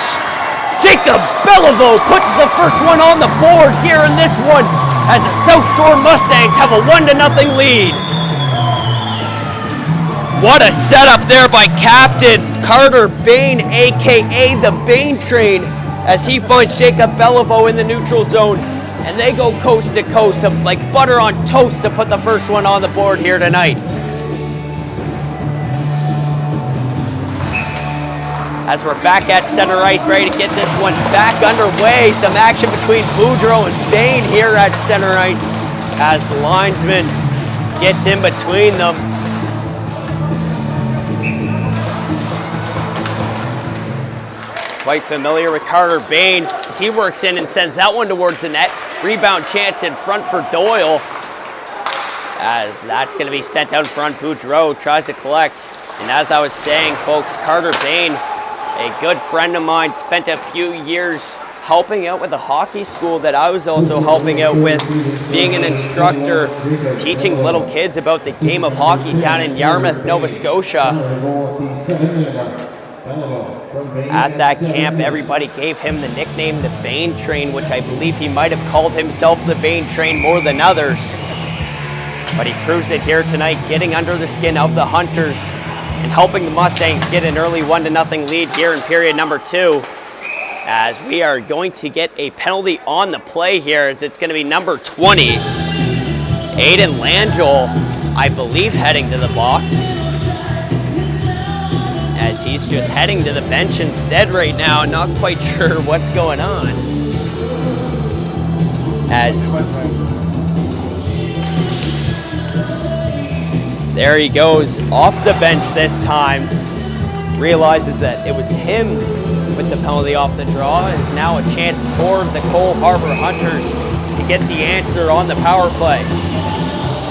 Jacob Beliveau puts the first one on the board here in this one, as the South Shore Mustangs have a 1-0 lead. What a setup there by Captain Carter Bain, aka the Bain train, as he finds Jacob Beliveau in the neutral zone. And they go coast to coast, like butter on toast, to put the first one on the board here tonight. As we're back at center ice, ready to get this one back underway. Some action between Boudreau and Bain here at center ice, as the linesman gets in between them. Quite familiar with Carter Bain, as he works in and sends that one towards the net. Rebound chance in front for Doyle, as that's going to be sent out in front. Boudreau tries to collect, and as I was saying, folks, Carter Bain, a good friend of mine, spent a few years helping out with a hockey school that I was also helping out with, being an instructor, teaching little kids about the game of hockey down in Yarmouth, Nova Scotia. At that camp, everybody gave him the nickname the Bain Train, which I believe he might have called himself the Bain Train more than others. But he proves it here tonight, getting under the skin of the Hunters and helping the Mustangs get an early 1-0 lead here in period number 2. As we are going to get a penalty on the play here, as it's going to be number 20, Aiden Langell, I believe, heading to the box, as he's just heading to the bench instead right now, not quite sure what's going on. As there he goes off the bench this time, realizes that it was him with the penalty off the draw. It's now a chance for the Cole Harbour Hunters to get the answer on the power play.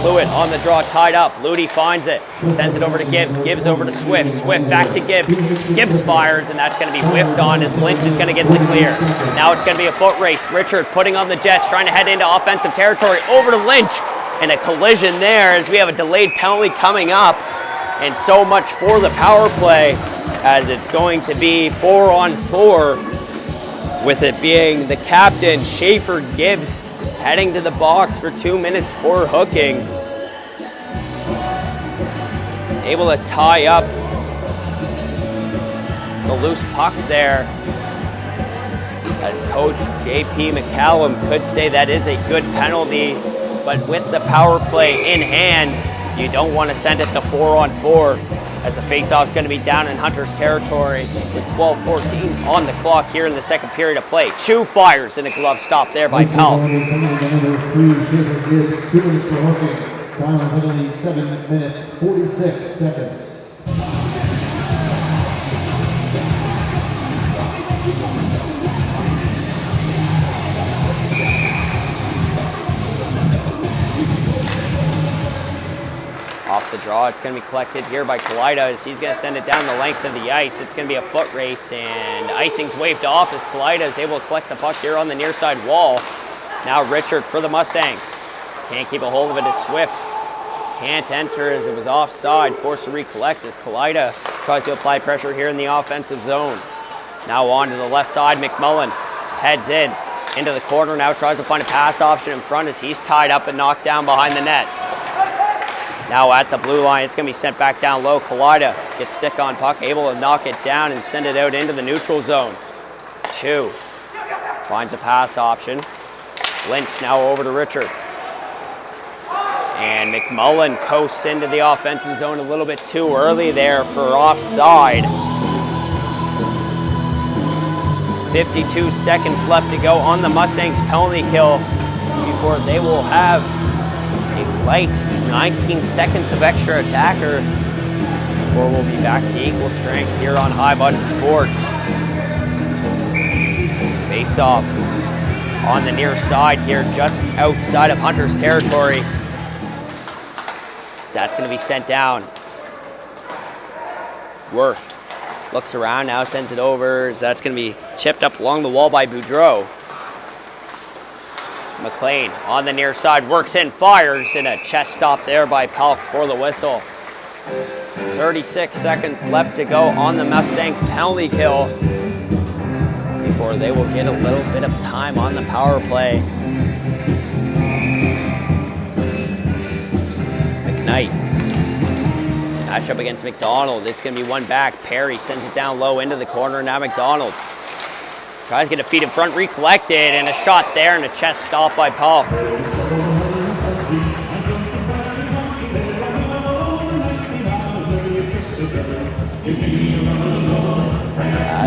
Cluett on the draw, tied up. Ludi finds it, sends it over to Gibbs. Gibbs over to Swift. Swift back to Gibbs. Gibbs fires, and that's going to be whiffed on as Lynch is going to get the clear. Now it's going to be a foot race. Richard putting on the Jets, trying to head into offensive territory. Over to Lynch, and a collision there as we have a delayed penalty coming up. And so much for the power play, as it's going to be 4-on-4, with it being the captain, Schaefer Gibbs, heading to the box for 2 minutes for hooking. Able to tie up the loose puck there, as Coach J.P. McCallum could say that is a good penalty, but with the power play in hand, you don't want to send it to 4-on-4, as the faceoff is going to be down in Hunter's territory with 12:14 on the clock here in the second period of play. Chu fires, and a glove stop there by Powell. Time of penalty 7 minutes 46 seconds. Off the draw, it's going to be collected here by Kaleida, as he's going to send it down the length of the ice. It's going to be a foot race, and icing's waved off as Kaleida is able to collect the puck here on the near side wall. Now Richard for the Mustangs. Can't keep a hold of it as Swift can't enter, as it was offside. Forced to recollect as Kaleida tries to apply pressure here in the offensive zone. Now on to the left side, McMullen heads in into the corner, now tries to find a pass option in front as he's tied up and knocked down behind the net. Now at the blue line, it's going to be sent back down low. Kaleida gets stick on puck, able to knock it down and send it out into the neutral zone. Chu finds a pass option. Lynch now over to Richard. And McMullen coasts into the offensive zone a little bit too early there for offside. 52 seconds left to go on the Mustangs penalty kill before they will have a light 19 seconds of extra attacker before we'll be back to equal strength here on High Button Sports. Face off on the near side here, just outside of Hunter's territory. That's going to be sent down. Worth looks around now, sends it over. That's going to be chipped up along the wall by Boudreau. McLean on the near side, works in, fires, and a chest stop there by Pelk for the whistle. 36 seconds left to go on the Mustangs penalty kill before they will get a little bit of time on the power play. McKnight. Match up against McDonald. It's going to be one back. Perry sends it down low into the corner. Now McDonald tries to get a feet in front, recollected, and a shot there and a chest stop by Paul.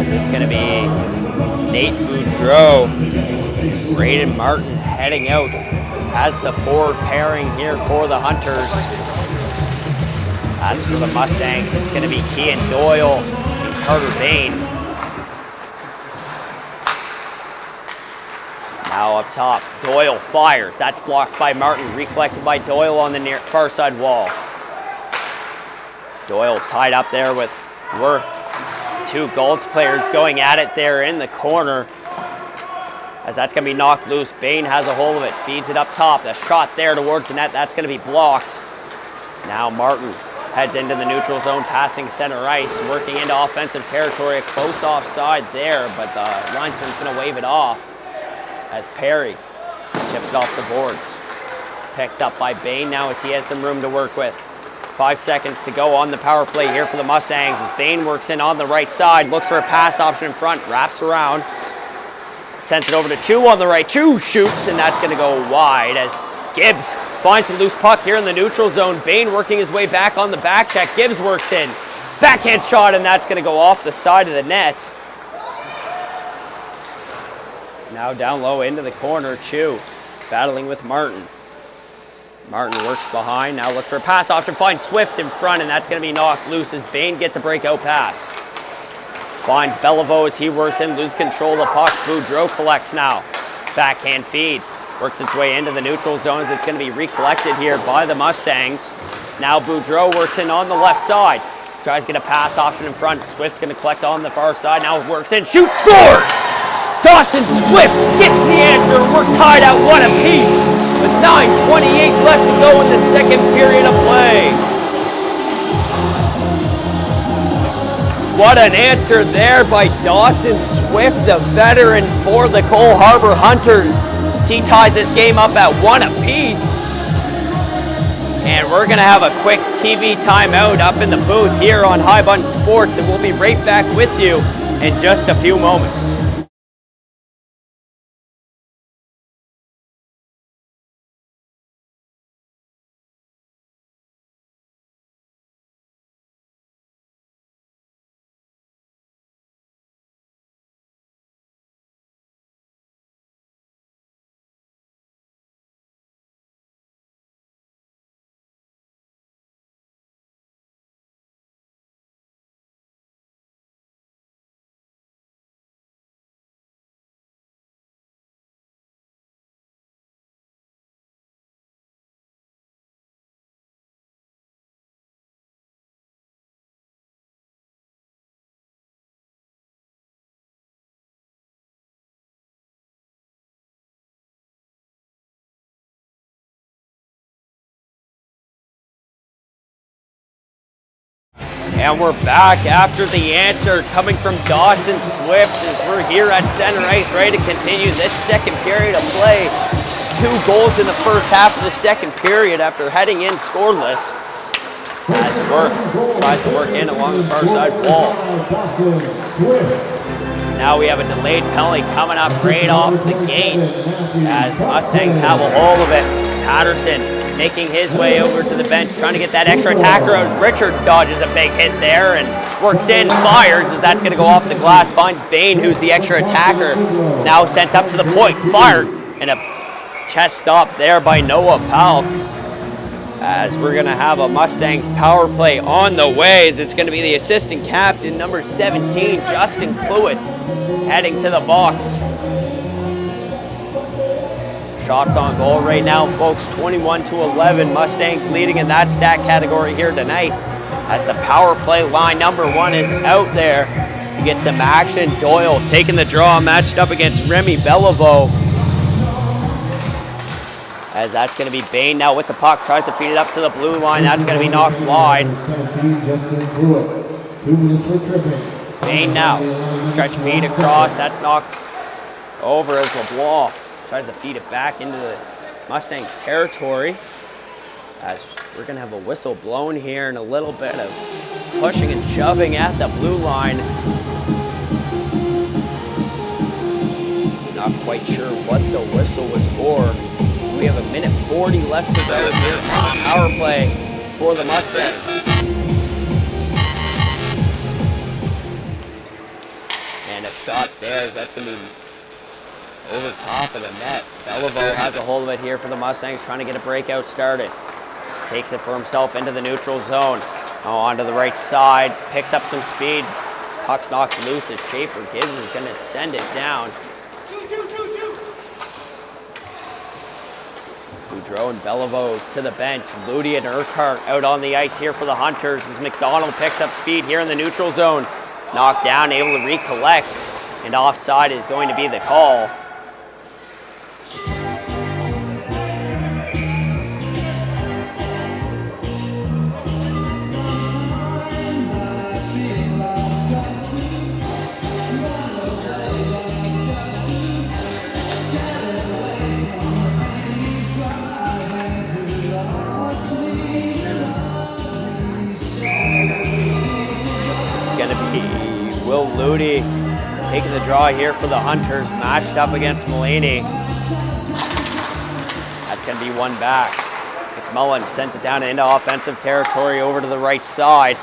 It's going to be Nate Boudreau. Braden Martin heading out as the forward pairing here for the Hunters. As for the Mustangs, it's going to be Kean Doyle and Carter Bain. Now up top, Doyle fires. That's blocked by Martin, recollected by Doyle on the near far side wall. Doyle tied up there with Worth. Two Golds players going at it there in the corner. As that's going to be knocked loose. Bain has a hold of it, feeds it up top. The shot there towards the net, that's going to be blocked. Now Martin heads into the neutral zone, passing center ice, working into offensive territory. A close offside there, but the linesman's going to wave it off as Perry chips it off the boards. Picked up by Bain now as he has some room to work with. 5 seconds to go on the power play here for the Mustangs. As Bain works in on the right side, looks for a pass option in front, wraps around, sends it over to Chu on the right. Chu shoots, and that's going to go wide as Gibbs finds the loose puck here in the neutral zone. Bain working his way back on the back check. Gibbs works in. Backhand shot, and that's going to go off the side of the net. Now down low into the corner, Chu battling with Martin. Martin works behind, now looks for a pass option, finds Swift in front, and that's going to be knocked loose as Bain gets a breakout pass. Finds Beliveau as he works in, loses control of the puck. Boudreau collects now. Backhand feed. Works its way into the neutral zone as it's going to be recollected here by the Mustangs. Now Boudreau works in on the left side. Tries to get a pass option in front. Swift's going to collect on the far side. Now works in, shoots, scores! Dawson Swift gets the answer. We're tied at one apiece with 9:28 left to go in the second period of play. What an answer there by Dawson Swift, the veteran for the Cole Harbour Hunters. He ties this game up at one apiece. And we're going to have a quick TV timeout up in the booth here on High Button Sports, and we'll be right back with you in just a few moments. And we're back after the answer coming from Dawson Swift as we're here at center ice ready to continue this second period of play. 2 goals in the first half of the second period after heading in scoreless. As Worth tries to work in along the far side wall. Now we have a delayed penalty coming up right off the gate as Mustangs have a hold of it. Patterson making his way over to the bench, trying to get that extra attacker out. Richard dodges a big hit there and works in, fires as that's going to go off the glass. Finds Bain, who's the extra attacker, now sent up to the point, fired, and a chest stop there by Noah Palk. As we're going to have a Mustangs power play on the way, as it's going to be the assistant captain, number 17, Justin Cluett, heading to the box. Shots on goal right now, folks, 21-11. Mustangs leading in that stat category here tonight, as the power play line number 1 is out there to get some action. Doyle taking the draw, matched up against Remy Beliveau. As that's going to be Bain now with the puck, tries to feed it up to the blue line. That's going to be knocked wide. Bain now, stretch feed across. That's knocked over as LeBlanc tries to feed it back into the Mustangs territory. As we're going to have a whistle blown here and a little bit of pushing and shoving at the blue line. Not quite sure what the whistle was for. We have a minute 40 left to go here on the power play for the Mustangs. And a shot there, that's going to be over top of the net. Beliveau has a hold of it here for the Mustangs, trying to get a breakout started. Takes it for himself into the neutral zone. Oh, onto the right side, picks up some speed. Puck's knocked loose as Schaefer Gibbs is going to send it down. Boudreau and Beliveau to the bench. Ludi and Urquhart out on the ice here for the Hunters as McDonald picks up speed here in the neutral zone. Knocked down, able to recollect, and offside is going to be the call. Will Ludi taking the draw here for the Hunters, matched up against Mullany. That's going to be one back. McMullen sends it down into offensive territory over to the right side.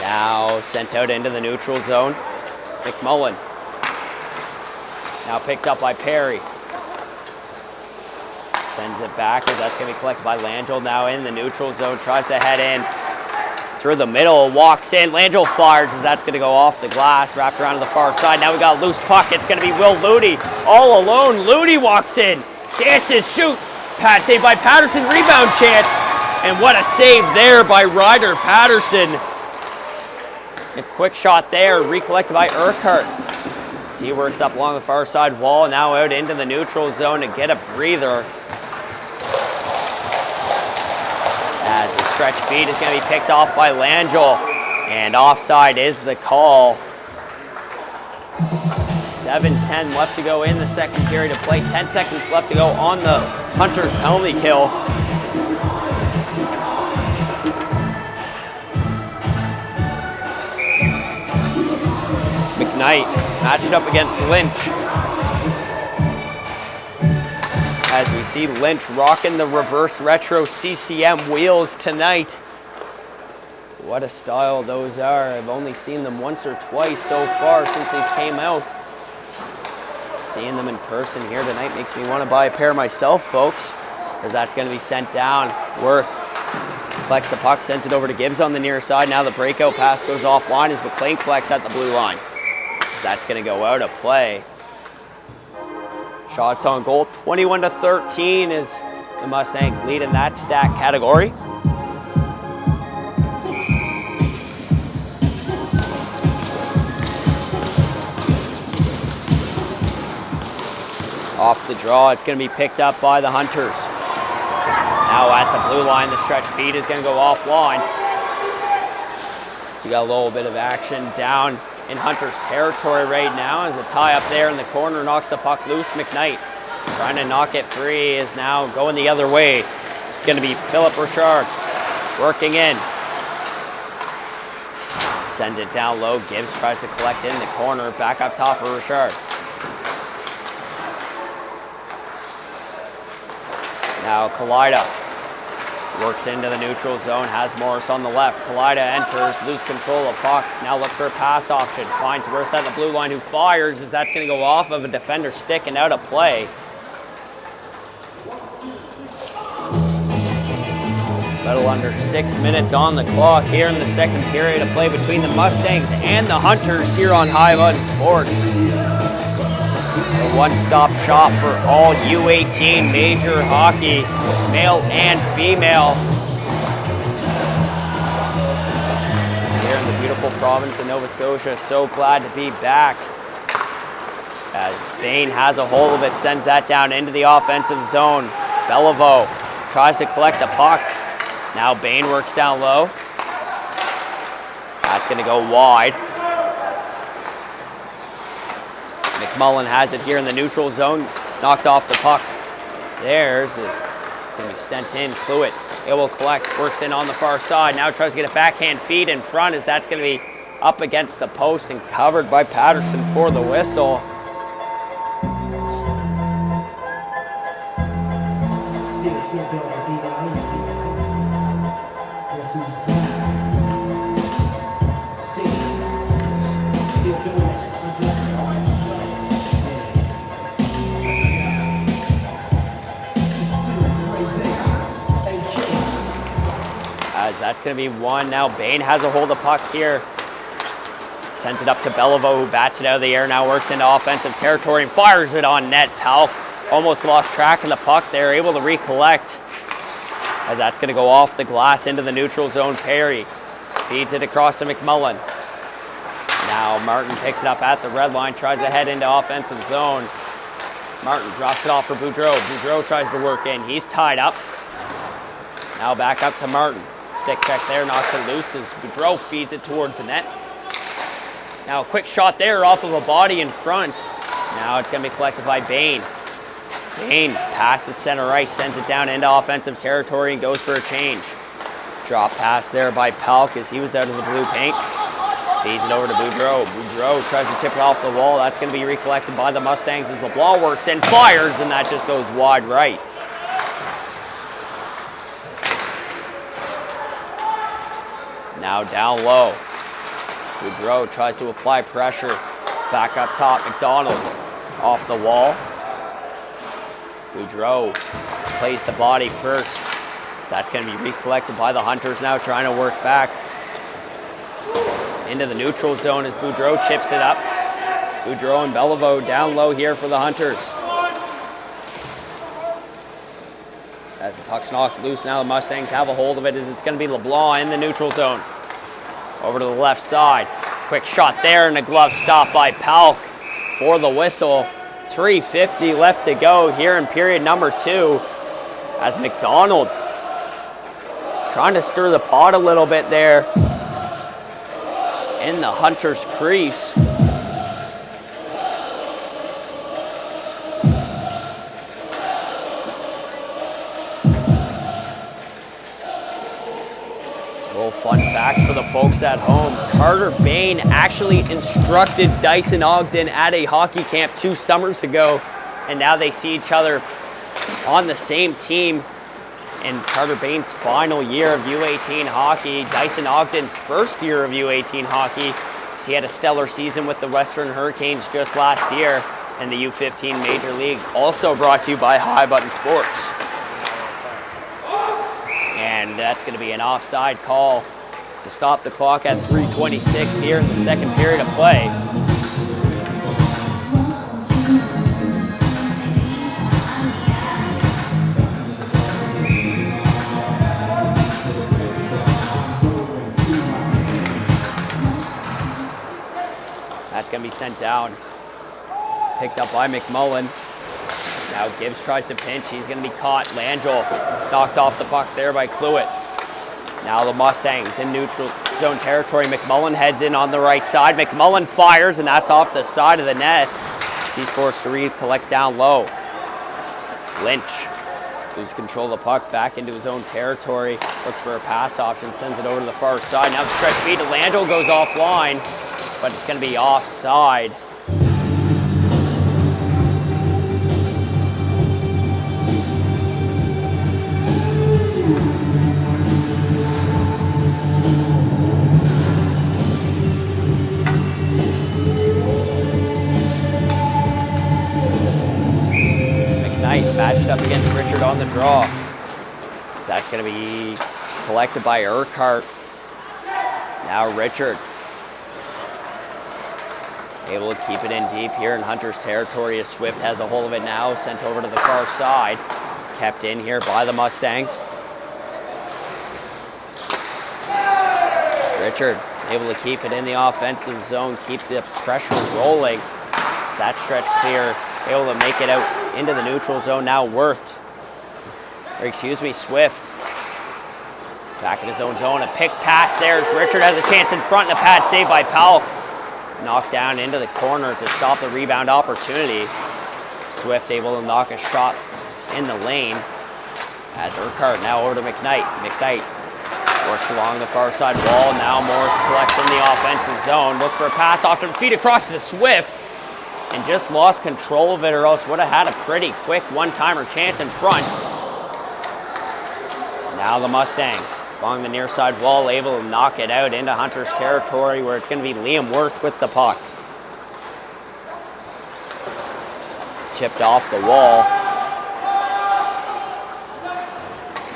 Now sent out into the neutral zone. McMullen now picked up by Perry. Sends it back as that's going to be collected by Langell. Now in the neutral zone, tries to head in through the middle, walks in. Langell fires as that's going to go off the glass, wrapped around to the far side. Now we got a loose puck. It's going to be Will Ludi all alone. Ludi walks in, dances, shoots. Pat saved by Patterson, rebound chance. And what a save there by Ryder Patterson. A quick shot there, recollected by Urquhart. He works up along the far side wall, now out into the neutral zone to get a breather. As the stretch feed is going to be picked off by Langell, and offside is the call. 7:10 left to go in the second period of play. 10 seconds left to go on the Hunters penalty kill. McKnight matched up against Lynch. As we see Lynch rocking the reverse retro CCM wheels tonight. What a style those are. I've only seen them once or twice so far since they came out. Seeing them in person here tonight makes me want to buy a pair myself, folks, as that's going to be sent down. Worth collects the puck, sends it over to Gibbs on the near side. Now the breakout pass goes offline as McLean collects at the blue line. That's going to go out of play. Shots on goal, 21-13 is the Mustangs lead in that stat category. Off the draw, it's going to be picked up by the Hunters. Now at the blue line, the stretch feed is going to go offline. So you got a little bit of action down in Hunter's territory right now as a tie up there in the corner knocks the puck loose. McKnight trying to knock it free is now going the other way. It's going to be Philip Richard working in. Send it down low. Gibbs tries to collect in the corner. Back up top for Richard. Now Kalida works into the neutral zone, has Morris on the left. Kalida enters, loses control of puck. Now looks for a pass option. Finds Wirth at the blue line, who fires as that's going to go off of a defender's stick and out of play. Little under 6 minutes on the clock here in the second period of play between the Mustangs and the Hunters here on High Button Sports. A one-stop shop for all U18 major hockey, male and female. Here in the beautiful province of Nova Scotia, so glad to be back. As Bain has a hold of it, sends that down into the offensive zone. Beliveau tries to collect a puck. Now Bain works down low. That's going to go wide. McMullen has it here in the neutral zone. Knocked off the puck. It's going to be sent in. Cluett, it will collect. Works in on the far side. Now tries to get a backhand feed in front as that's going to be up against the post and covered by Patterson for the whistle. That's going to be one. Now Bain has a hold of puck here. Sends it up to Beliveau, who bats it out of the air. Now works into offensive territory and fires it on net. Palk almost lost track of the puck. They're able to recollect as that's going to go off the glass into the neutral zone. Perry feeds it across to McMullen. Now Martin picks it up at the red line, tries to head into offensive zone. Martin drops it off for Boudreau. Boudreau tries to work in. He's tied up. Now back up to Martin. Stick check there, knocks it loose as Boudreau feeds it towards the net. Now a quick shot there off of a body in front. Now it's going to be collected by Bain. Bain passes center ice, sends it down into offensive territory and goes for a change. Drop pass there by Palk as he was out of the blue paint. Feeds it over to Boudreau. Boudreau tries to tip it off the wall. That's going to be recollected by the Mustangs as LeBlanc works in, fires, and that just goes wide right. Now down low. Boudreau tries to apply pressure. Back up top, McDonald off the wall. Boudreau plays the body first. So that's going to be recollected by the Hunters now, trying to work back into the neutral zone as Boudreau chips it up. Boudreau and Beliveau down low here for the Hunters. As the puck's knocked loose, now the Mustangs have a hold of it as it's going to be LeBlanc in the neutral zone. Over to the left side. Quick shot there and a glove stop by Palk for the whistle. 3:50 left to go here in period number 2 as McDonald trying to stir the pot a little bit there in the Hunters' crease. Fun fact for the folks at home, Carter Bain actually instructed Dyson Ogden at a hockey camp 2 summers ago, and now they see each other on the same team in Carter Bain's final year of U18 hockey. Dyson Ogden's first year of U18 hockey, as he had a stellar season with the Western Hurricanes just last year in the U15 Major League. Also brought to you by High Button Sports. And that's going to be an offside call to stop the clock at 3:26 here in the second period of play. That's going to be sent down. Picked up by McMullen. Now Gibbs tries to pinch. He's going to be caught. Langell knocked off the puck there by Cluett. Now the Mustangs in neutral zone territory. McMullen heads in on the right side. McMullen fires, and that's off the side of the net. He's forced to recollect down low. Lynch loses control of the puck back into his own territory. Looks for a pass option, sends it over to the far side. Now the stretch feed to Langell goes offline, but it's going to be offside. draw. So that's going to be collected by Urquhart. Now Richard. Able to keep it in deep here in Hunter's territory as Swift has a hold of it now, sent over to the far side. Kept in here by the Mustangs. Richard able to keep it in the offensive zone, keep the pressure rolling. That stretch clear, able to make it out into the neutral zone. Now Swift. Back in his own zone, a pick pass there as Richard has a chance in front, and a pad save by Powell. Knocked down into the corner to stop the rebound opportunity. Swift able to knock a shot in the lane. As Urquhart now over to McKnight. McKnight works along the far side wall. Now Morris collects in the offensive zone. Looks for a pass off and feed across to Swift. And just lost control of it, or else would have had a pretty quick one-timer chance in front. Now the Mustangs along the near side wall, able to knock it out into Hunter's territory, where it's going to be Liam Worth with the puck. Chipped off the wall.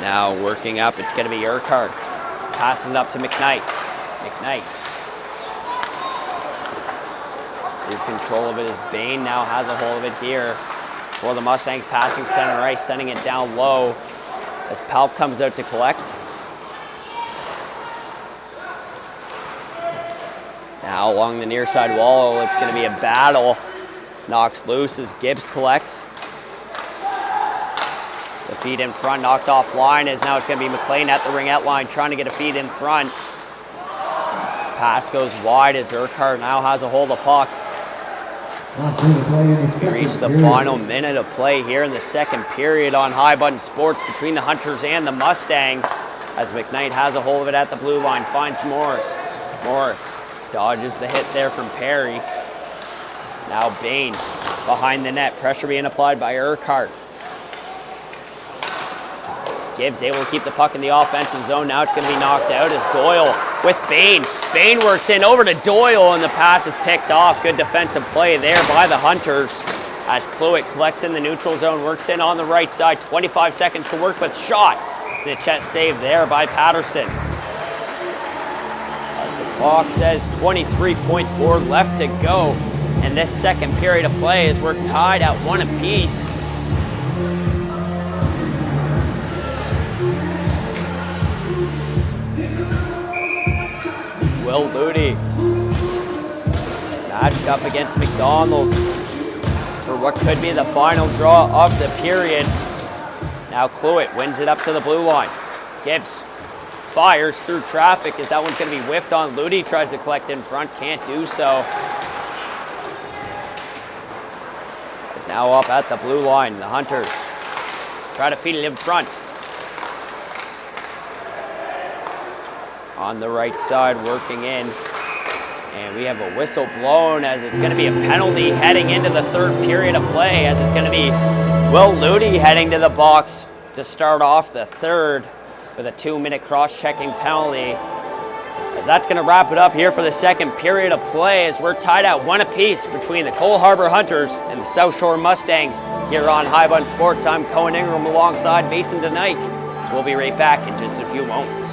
Now working up, it's going to be Urquhart. Passes up to McKnight. McKnight. Lose control of it as Bain now has a hold of it here. For the Mustangs, passing center ice, sending it down low as Palp comes out to collect. Now along the near side wall, it's going to be a battle. Knocked loose as Gibbs collects. The feed in front, knocked offline, as now it's going to be McLean at the ringette line trying to get a feed in front. Pass goes wide as Urquhart now has a hold of the puck. We reach the final minute of play here in the second period on High Button Sports between the Hunters and the Mustangs, as McKnight has a hold of it at the blue line, finds Morris. Morris dodges the hit there from Perry. Now Bain behind the net, pressure being applied by Urquhart. Gibbs able to keep the puck in the offensive zone. Now it's going to be knocked out as Doyle with Bain. Bain works in over to Doyle, and the pass is picked off. Good defensive play there by the Hunters as Cluitt collects in the neutral zone, works in on the right side. 25 seconds to work with. Shot. The chest save there by Patterson. As the clock says 23.4 left to go in this second period of play, as we're tied at 1 apiece. Will Ludy matched up against McDonald for what could be the final draw of the period. Now Cluitt wins it up to the blue line. Gibbs fires through traffic as that one's going to be whiffed on. Ludy tries to collect in front, can't do so. Is now up at the blue line. The Hunters try to feed it in front. On the right side, working in. And we have a whistle blown as it's going to be a penalty heading into the third period of play, as it's going to be Will Ludy heading to the box to start off the third with a 2-minute cross-checking penalty. As that's going to wrap it up here for the second period of play, as we're tied at 1 apiece between the Cole Harbour Hunters and the South Shore Mustangs here on High Button Sports. I'm Cohen Ingram alongside Mason DeKnight. So we'll be right back in just a few moments.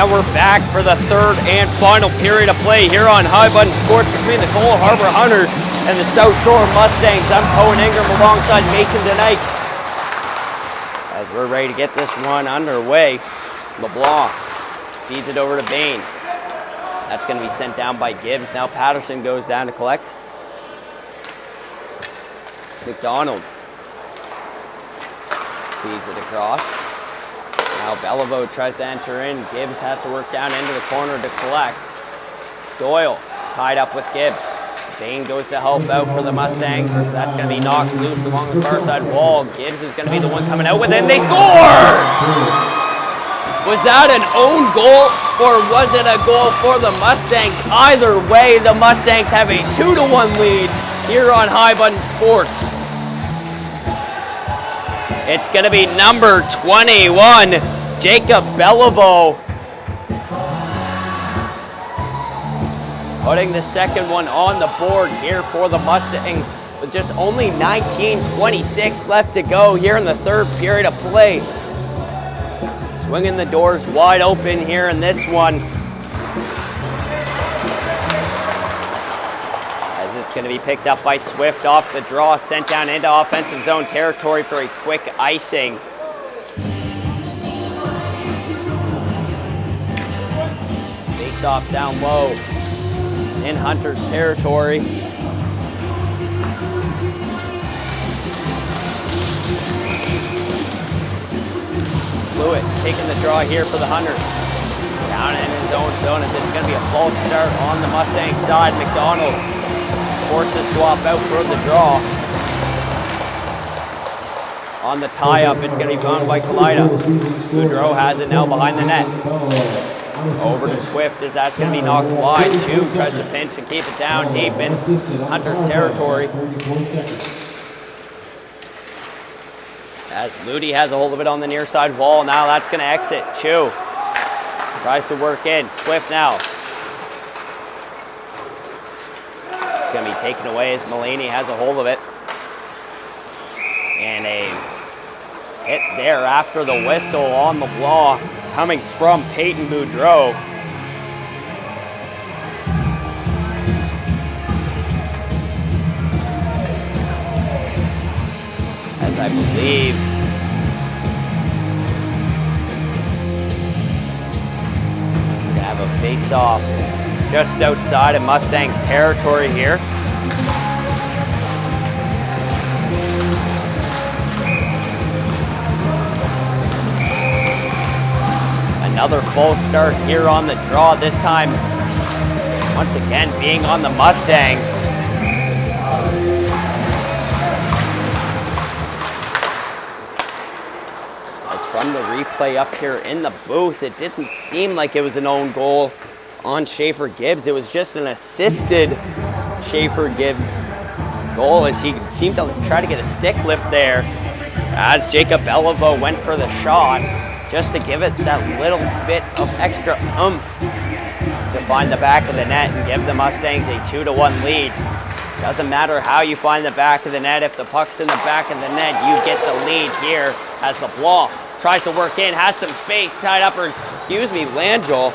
And we're back for the third and final period of play here on High Button Sports between the Cole Harbour Hunters and the South Shore Mustangs. I'm Cohen Ingram alongside Mason tonight. As we're ready to get this one underway, LeBlanc feeds it over to Bain. That's going to be sent down by Gibbs. Now Patterson goes down to collect. McDonald feeds it across. Now Beliveau tries to enter in. Gibbs has to work down into the corner to collect. Doyle tied up with Gibbs. Bain goes to help out for the Mustangs. That's going to be knocked loose along the far side wall. Gibbs is going to be the one coming out with it, and they score! Was that an own goal, or was it a goal for the Mustangs? Either way, the Mustangs have a 2-1 lead here on High Button Sports. It's going to be number 21, Jacob Beliveau, putting the second one on the board here for the Mustangs with just only 19:26 left to go here in the third period of play. Swinging the doors wide open here in this one. As it's going to be picked up by Swift off the draw, sent down into offensive zone territory for a quick icing. Face off down low in Hunter's territory. Fluid taking the draw here for the Hunters. Down in his own zone as it's going to be a false start on the Mustang side. McDonald forced to swap out for the draw. On the tie-up, it's going to be gone by Kalida. Boudreau has it now behind the net. Over to Swift as that's going to be knocked wide. Chu tries to pinch and keep it down deep in Hunter's territory. As Ludi has a hold of it on the near side wall. Now that's going to exit. Chu tries to work in. Swift now. It's going to be taken away as Mulaney has a hold of it. And a hit there after the whistle on the block coming from Peyton Boudreau. As I believe we have a face-off just outside of Mustangs territory here. Another full start here on the draw, this time once again being on the Mustangs. As from the replay up here in the booth, it didn't seem like it was an own goal on Schaefer Gibbs. It was just an assisted Schaefer Gibbs goal as he seemed to try to get a stick lift there as Jacob Beliveau went for the shot, just to give it that little bit of extra oomph to find the back of the net and give the Mustangs a 2-1 lead. Doesn't matter how you find the back of the net. If the puck's in the back of the net, you get the lead here as LeBlanc tries to work in, has some space, tied up, or excuse me, Langell,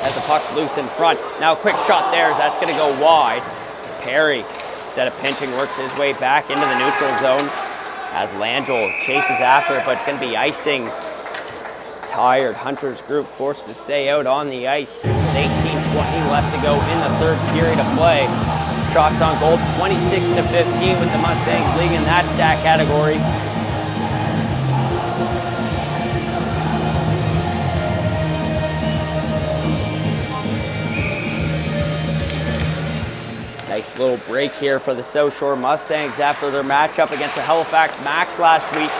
as the puck's loose in front. Now a quick shot there as that's gonna go wide. Perry, instead of pinching, works his way back into the neutral zone as Langell chases after it, but it's going to be icing. Tired Hunters group forced to stay out on the ice. 18-20 left to go in the third period of play. Shots on goal, 26-15 with the Mustangs leading that stat category. Nice little break here for the South Shore Mustangs after their matchup against the Halifax Max last week.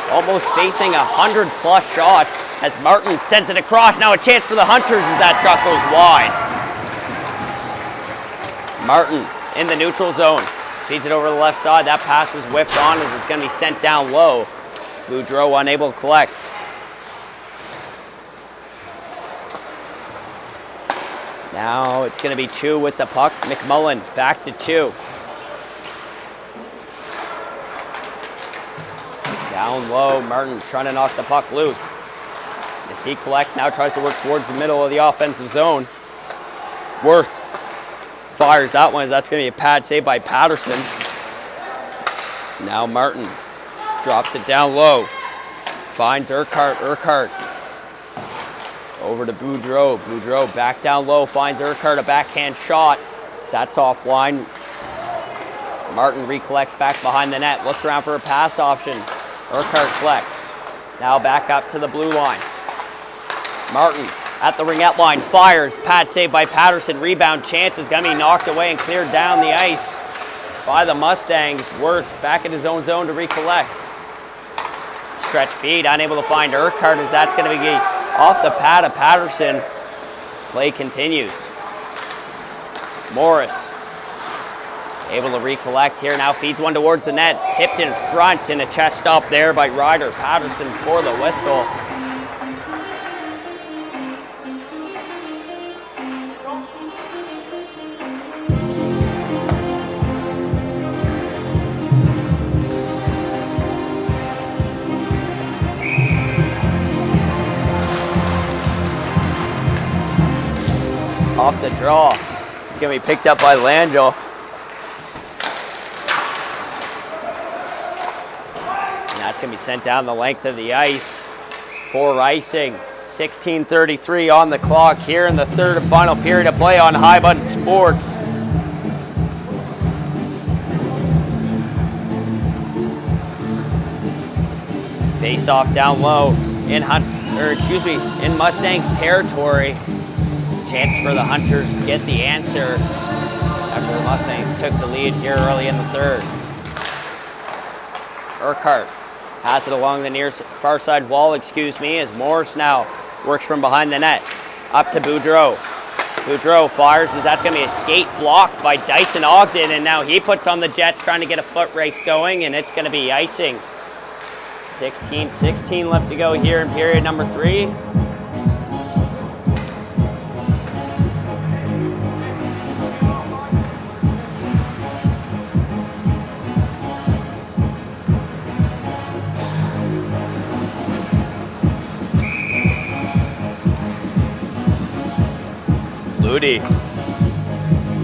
Almost facing 100+ shots as Martin sends it across. Now a chance for the Hunters as that shot goes wide. Martin in the neutral zone. Feeds it over the left side. That pass is whiffed on as it's going to be sent down low. Boudreau unable to collect. Now it's going to be Chu with the puck. McMullen back to Chu. Down low, Martin trying to knock the puck loose. This as he collects, now tries to work towards the middle of the offensive zone. Worth fires that one. That's going to be a pad save by Patterson. Now Martin drops it down low. Finds Urquhart. Urquhart over to Boudreau. Boudreau back down low. Finds Urquhart a backhand shot. That's offline. Martin recollects back behind the net. Looks around for a pass option. Urquhart collects. Now back up to the blue line. Martin at the ringette line. Fires. Pad save by Patterson. Rebound chance is going to be knocked away and cleared down the ice by the Mustangs. Worth back in his own zone to recollect. Stretch feed. Unable to find Urquhart as that's going to be off the pad of Patterson. This play continues. Morris able to recollect here, now feeds one towards the net, tipped in front, and a chest stop there by Ryder. Patterson for the whistle. Off the draw. It's going to be picked up by Langell. That's going to be sent down the length of the ice for icing. 16:33 on the clock here in the third and final period of play on High Button Sports. Face off down low in in Mustangs territory. Chance for the Hunters to get the answer after the Mustangs took the lead here early in the third. Urquhart pass it along the near far side wall, as Morris now works from behind the net. Up to Boudreau. Boudreau fires as that's going to be a skate blocked by Dyson Ogden, and now he puts on the Jets trying to get a foot race going, and it's going to be icing. 16-16 left to go here in period number 3. Moody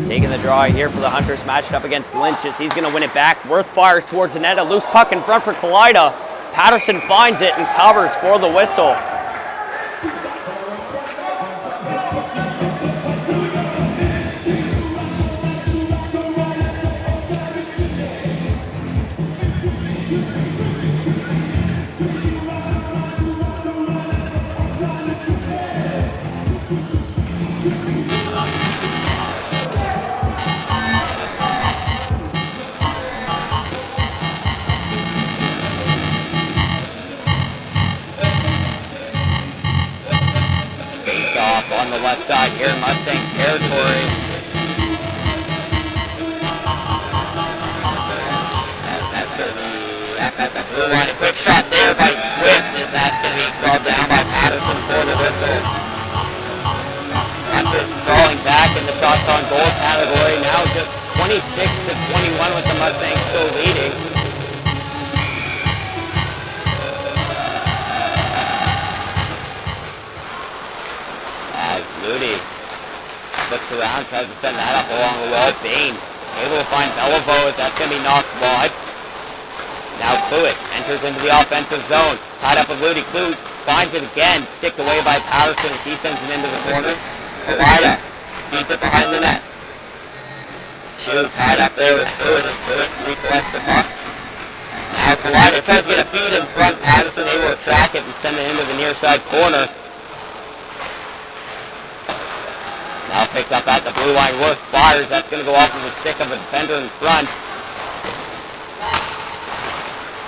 taking the draw here for the Hunters, matched up against Lynch as he's going to win it back. Worth fires towards the net, a loose puck in front for Kalida. Patterson finds it and covers for the whistle. On the left side here in Mustangs territory. That's a blue line. A quick shot there by Swift, and that's going to be called down by Patterson for the whistle. Hunters crawling back in the shots on goal category. Now just 26-21 with the Mustangs still leading. Moody looks around, tries to send that up along the wall. Bain able to find Beliveau as that's going to be knocked wide. Now Cluett enters into the offensive zone. Tied up with Moody. Cluett finds it again. Sticked away by Patterson as he sends it into the corner. Kalida feeds it behind the net. Two tied up there with Cluett as Cluett recollects the puck. Now Kalida tries to get a feed in front. Patterson able to track it and send it into the near side corner. Now picked up at the blue line. Worth fires. That's going to go off of the stick of a defender in front.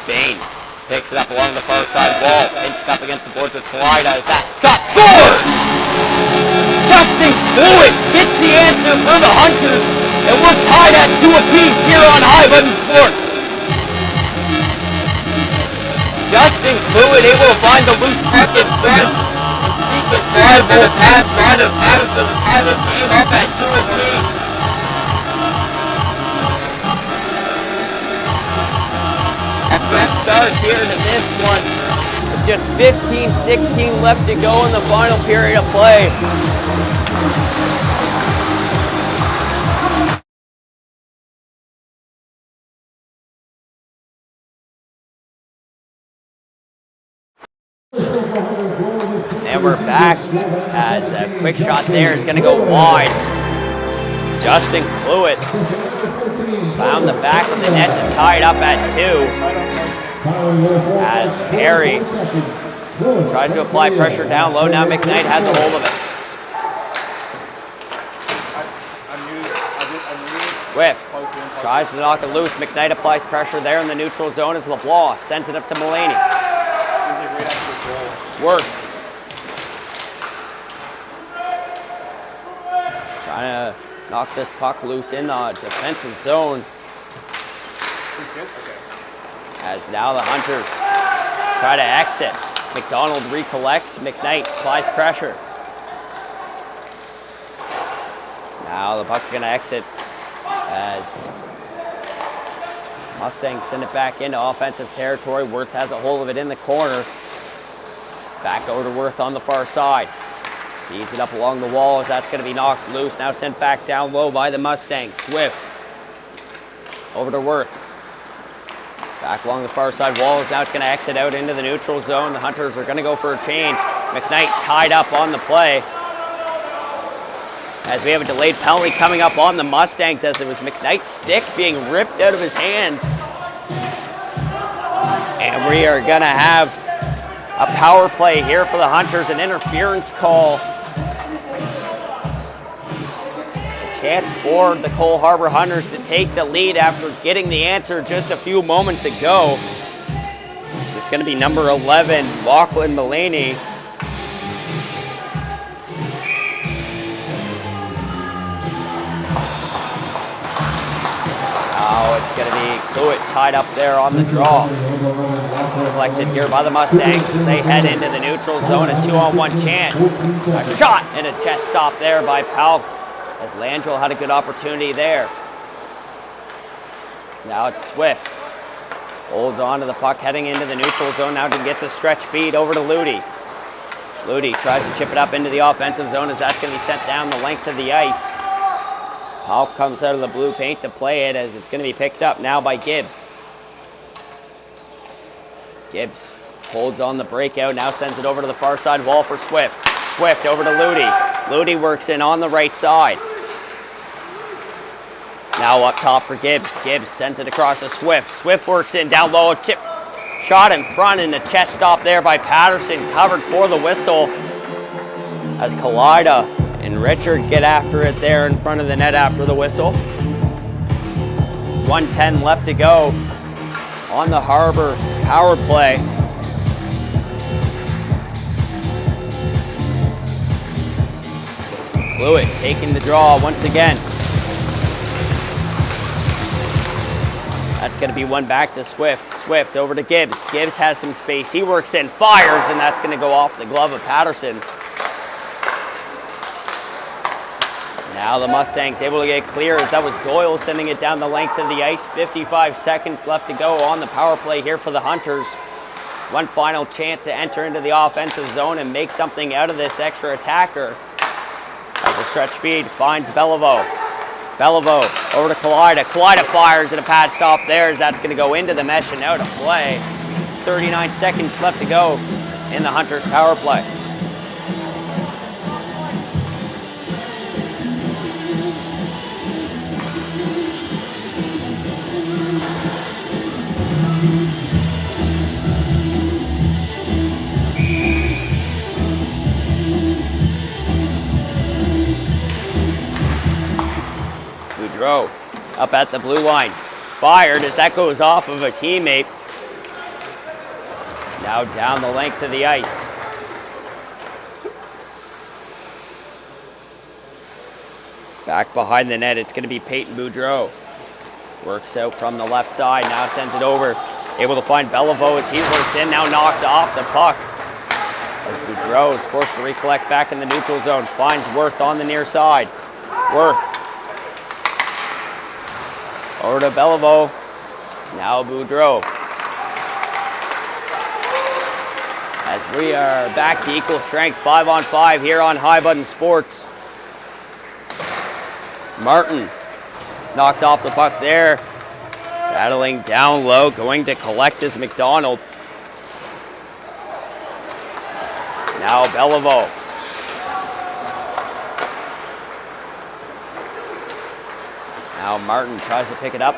Bain picks it up along the far side wall. Pinched up against the boards with Kalida. As that shot scores! Justin Cluett gets the answer for the Hunters. And we're tied at 2 apiece here on High Button Sports. Justin Cluett able to find the loose puck in front. Fly-ball pass right of Patterson. Patterson came up at 2 apiece. A fresh start here to this one. just 15-16 left to go in the final period of play. And we're back as the quick shot there is going to go wide. Justin Cluett found the back of the net to tie it up at 2. As Perry tries to apply pressure down low. Now McKnight has a hold of it. Swift tries to knock it loose. McKnight applies pressure there in the neutral zone as LeBlanc sends it up to Mulaney. Work. Trying to knock this puck loose in the defensive zone. As now the Hunters try to exit. McDonald recollects. McKnight applies pressure. Now the puck's going to exit as Mustangs send it back into offensive territory. Worth has a hold of it in the corner. Back over to Worth on the far side. Feeds it up along the wall as that's going to be knocked loose. Now sent back down low by the Mustangs. Swift over to Worth. Back along the far side walls. Now it's going to exit out into the neutral zone. The Hunters are going to go for a change. McKnight tied up on the play. As we have a delayed penalty coming up on the Mustangs as it was McKnight's stick being ripped out of his hands. And we are going to have a power play here for the Hunters, an interference call. A chance for the Cole Harbour Hunters to take the lead after getting the answer just a few moments ago. It's going to be number 11, Lachlan Mulaney. Now it's going to be Cluett tied up there on the draw. Collected here by the Mustangs as they head into the neutral zone. A 2-on-1 chance. A shot and a chest stop there by Powell as Landrill had a good opportunity there. Now it's Swift. Holds on to the puck heading into the neutral zone. Now gets a stretch feed over to Ludi. Ludi tries to chip it up into the offensive zone as that's going to be sent down the length of the ice. Powell comes out of the blue paint to play it as it's going to be picked up now by Gibbs. Gibbs holds on the breakout, now sends it over to the far side wall for Swift. Swift over to Ludi. Ludi works in on the right side. Now up top for Gibbs. Gibbs sends it across to Swift. Swift works in down low, chip shot in front and a chest stop there by Patterson, covered for the whistle. As Kalida and Richard get after it there in front of the net after the whistle. 1:10 left to go on the Harbour power play. Cluett taking the draw once again. That's going to be one back to Swift. Swift over to Gibbs. Gibbs has some space. He works in, fires, and that's going to go off the glove of Patterson. Now the Mustangs able to get clear as that was Doyle sending it down the length of the ice. 55 seconds left to go on the power play here for the Hunters. One final chance to enter into the offensive zone and make something out of this extra attacker. As a stretch feed finds Beliveau. Beliveau over to Kalida. Kalida fires and a pad stop there as that's going to go into the mesh and out of play. 39 seconds left to go in the Hunters power play. Boudreau up at the blue line. Fired as that goes off of a teammate. Now down the length of the ice. Back behind the net, it's going to be Peyton Boudreau. Works out from the left side, now sends it over. Able to find Beliveau as he works in, now knocked off the puck. As Boudreau is forced to recollect back in the neutral zone. Finds Worth on the near side. Worth. Over to Beliveau. Now Boudreau. as we are back to equal strength, 5-on-5 here on High Button Sports. Martin knocked off the puck there. Battling down low, going to collect his McDonald. Now Beliveau. Now Martin tries to pick it up.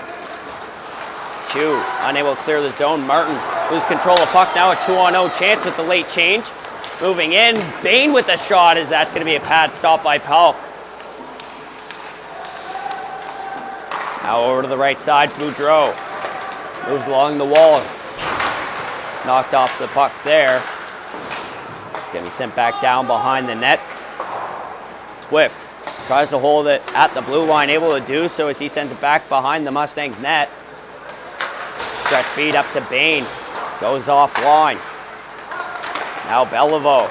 Chu unable to clear the zone. Martin loses control of puck. Now a 2-on-0 chance with the late change. Moving in, Bain with a shot as that's going to be a pad stop by Powell. Now over to the right side, Boudreau moves along the wall. Knocked off the puck there. It's going to be sent back down behind the net. Swift tries to hold it at the blue line, able to do so as he sends it back behind the Mustangs net. Stretch feed up to Bain, goes offline. Now Beliveau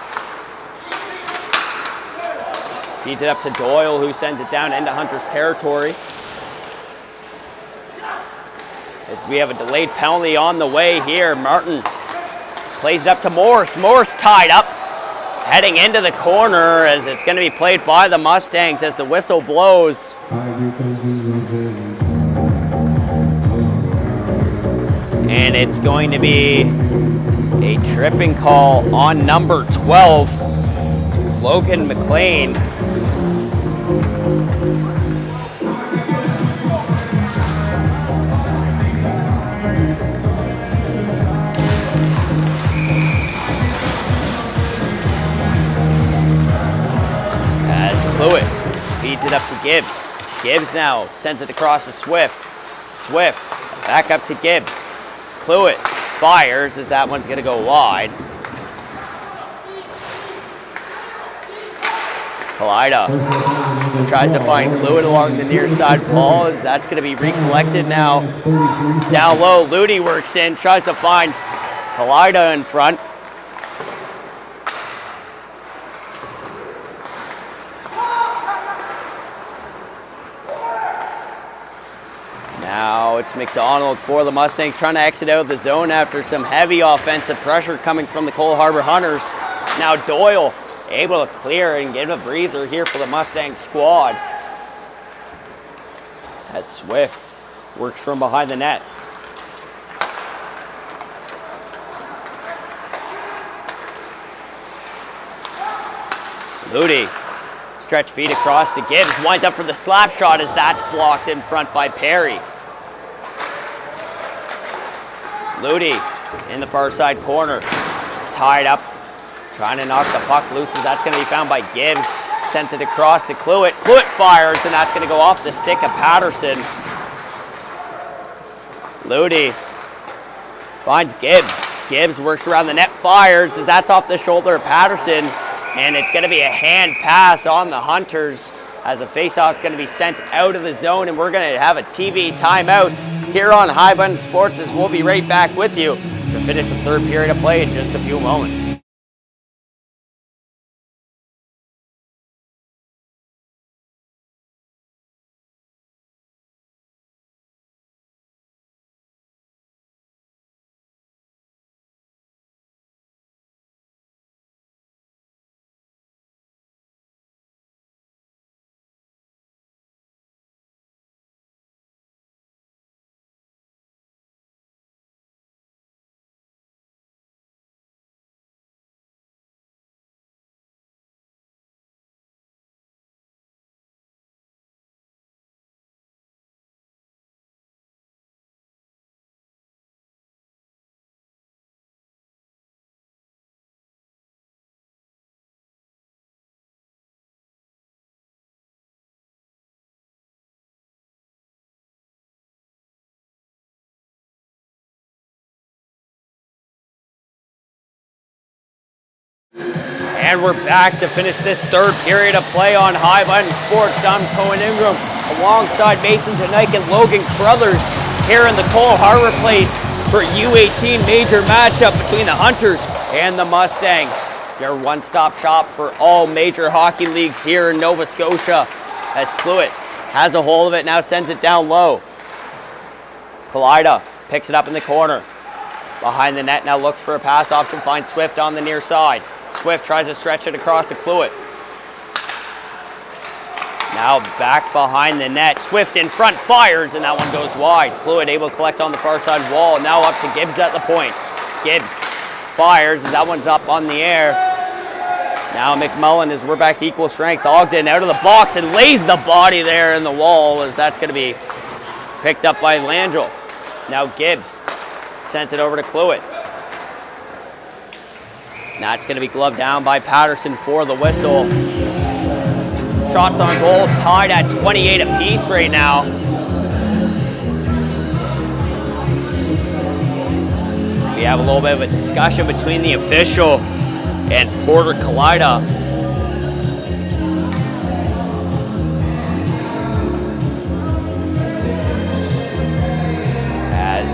feeds it up to Doyle, who sends it down into Hunter's territory. As we have a delayed penalty on the way here, Martin plays it up to Morse. Morse tied up, heading into the corner as it's going to be played by the Mustangs as the whistle blows. And it's going to be a tripping call on number 12, Logan McLean. Fluid feeds it up to Gibbs. Gibbs now sends it across to Swift. Swift back up to Gibbs. Fluid fires as that one's going to go wide. Kalida tries to find Fluid along the near side ball as that's going to be recollected now. Down low, Ludi works in, tries to find Kalida in front. Now it's McDonald for the Mustangs trying to exit out of the zone after some heavy offensive pressure coming from the Cole Harbour Hunters. Now Doyle able to clear and get a breather here for the Mustang squad. As Swift works from behind the net. Ludi, stretch feed across to Gibbs, winds up for the slap shot as that's blocked in front by Perry. Ludi in the far side corner, tied up, trying to knock the puck loose as that's going to be found by Gibbs. Sends it across to Cluett. Cluett fires and that's going to go off the stick of Patterson. Ludi finds Gibbs. Gibbs works around the net, fires as that's off the shoulder of Patterson. And it's going to be a hand pass on the Hunters as a faceoff is going to be sent out of the zone, and we're going to have a TV timeout here on High Button Sports as we'll be right back with you to finish the third period of play in just a few moments. And we're back to finish this third period of play on High Button Sports. I'm Cohen Ingram alongside Mason Tonight and Logan Crothers here in the Cole Harbour place for U18 major matchup between the Hunters and the Mustangs. Your one-stop shop for all major hockey leagues here in Nova Scotia. As Cluett has a hold of it, now sends it down low. Kalida picks it up in the corner. Behind the net now, looks for a pass option, finds Swift on the near side. Swift tries to stretch it across to Cluett. Now back behind the net, Swift in front, fires, and that one goes wide. Cluett able to collect on the far side wall, now up to Gibbs at the point. Gibbs fires, as that one's up on the air. Now McMullen, as we're back to equal strength. Ogden out of the box and lays the body there in the wall, as that's going to be picked up by Langell. Now Gibbs sends it over to Cluett. Now it's going to be gloved down by Patterson for the whistle. Shots on goal tied at 28 apiece right now. We have a little bit of a discussion between the official and Porter Kalida. As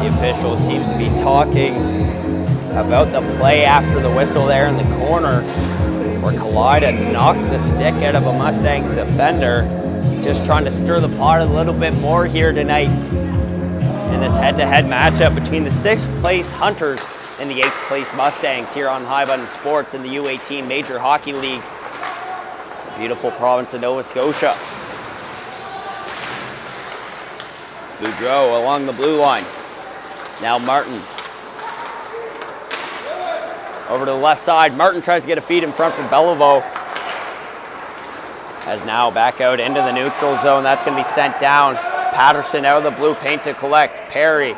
the official seems to be talking about the play after the whistle there in the corner, where Kalida knocked the stick out of a Mustangs defender. Just trying to stir the pot a little bit more here tonight in this head-to-head matchup between the 6th place Hunters and the 8th place Mustangs here on High Button Sports in the U18 Major Hockey League, the beautiful province of Nova Scotia. Boudreau along the blue line. Now Martin. Over to the left side. Martin tries to get a feed in front from Beliveau. As now back out into the neutral zone. That's going to be sent down. Patterson out of the blue paint to collect. Perry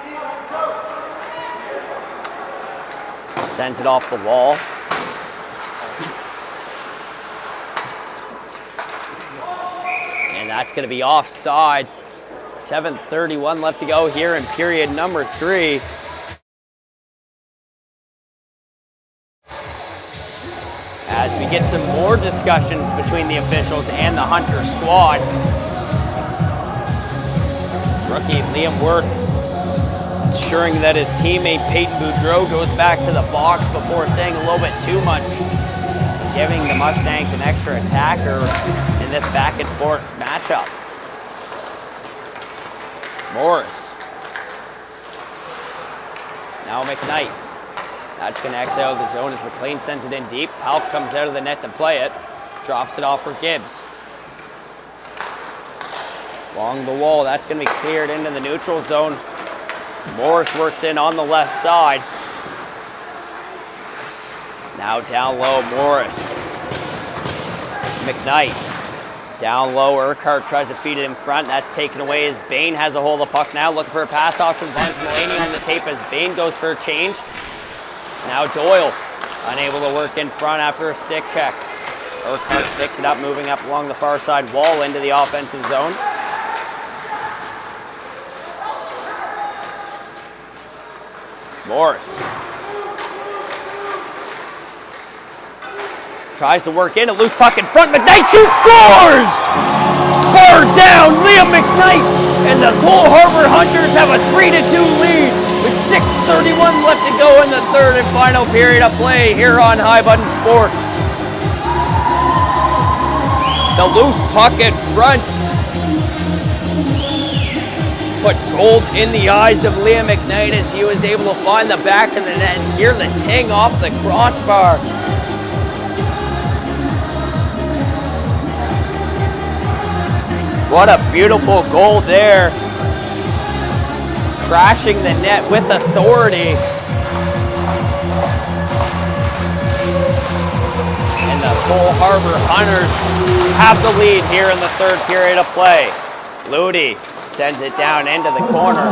sends it off the wall. And that's going to be offside. 7:31 left to go here in period number 3. As we get some more discussions between the officials and the Hunter squad. Rookie Liam Worth ensuring that his teammate Peyton Boudreau goes back to the box before saying a little bit too much, giving the Mustangs an extra attacker in this back and forth matchup. Morris. Now McKnight. That's going to exit out of the zone as McLean sends it in deep. Palp comes out of the net to play it. Drops it off for Gibbs. Along the wall, that's going to be cleared into the neutral zone. Morris works in on the left side. Now down low, Morris. McKnight. Down low, Urquhart tries to feed it in front. That's taken away as Bain has a hold of the puck now. Looking for a pass option. Finds Mulaney on the tape as Bain goes for a change. Now Doyle, unable to work in front after a stick check. Urquhart picks it up, moving up along the far side wall into the offensive zone. Morris. Tries to work in, a loose puck in front. McKnight shoots, scores! Bar down, Liam McKnight, and the Cole Harbour Hunters have a 3-2 lead with 6:31 left to go in the third and final period of play here on High Button Sports. The loose puck in front put gold in the eyes of Liam McKnight as he was able to find the back of the net and hear the ting off the crossbar. What a beautiful goal there. Crashing the net with authority. And the Cole Harbour Hunters have the lead here in the third period of play. Ludi sends it down into the corner.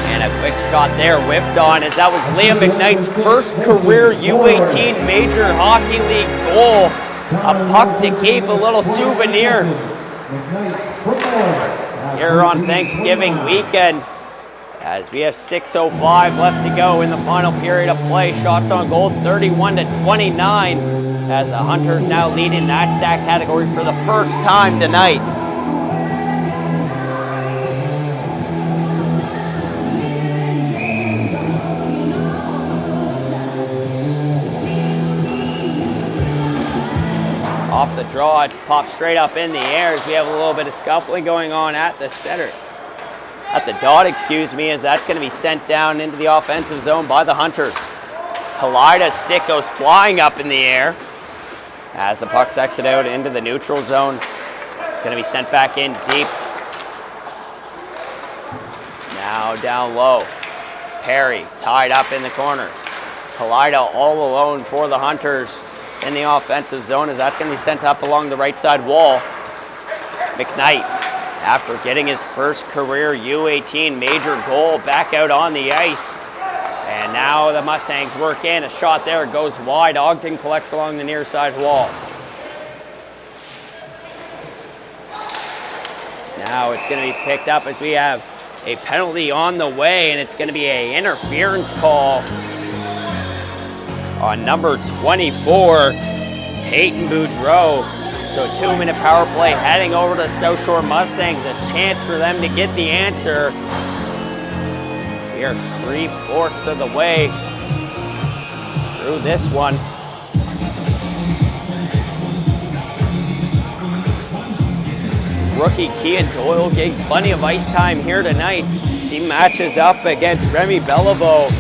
And a quick shot there, whiffed on, as that was Liam McKnight's first career U18 Major Hockey League goal. A puck to keep, a little souvenir here on Thanksgiving weekend. As we have 6:05 left to go in the final period of play. Shots on goal 31-29 as the Hunters now lead in that stat category for the first time tonight. Off the draw, it's popped straight up in the air as we have a little bit of scuffling going on at the center. At the dot, excuse me, as that's going to be sent down into the offensive zone by the Hunters. Kalida's stick goes flying up in the air as the puck's exit out into the neutral zone. It's going to be sent back in deep. Now down low. Perry tied up in the corner. Kalida all alone for the Hunters in the offensive zone as that's going to be sent up along the right side wall. McKnight, after getting his first career U18 major goal, back out on the ice. And now the Mustangs work in. A shot there goes wide. Ogden collects along the near side wall. Now it's going to be picked up as we have a penalty on the way, and it's going to be an interference call on number 24, Peyton Boudreau. So a 2-minute power play heading over to South Shore Mustangs. A chance for them to get the answer. We are 3/4 of the way through this one. Rookie Kean Doyle getting plenty of ice time here tonight. He matches up against Remy Beliveau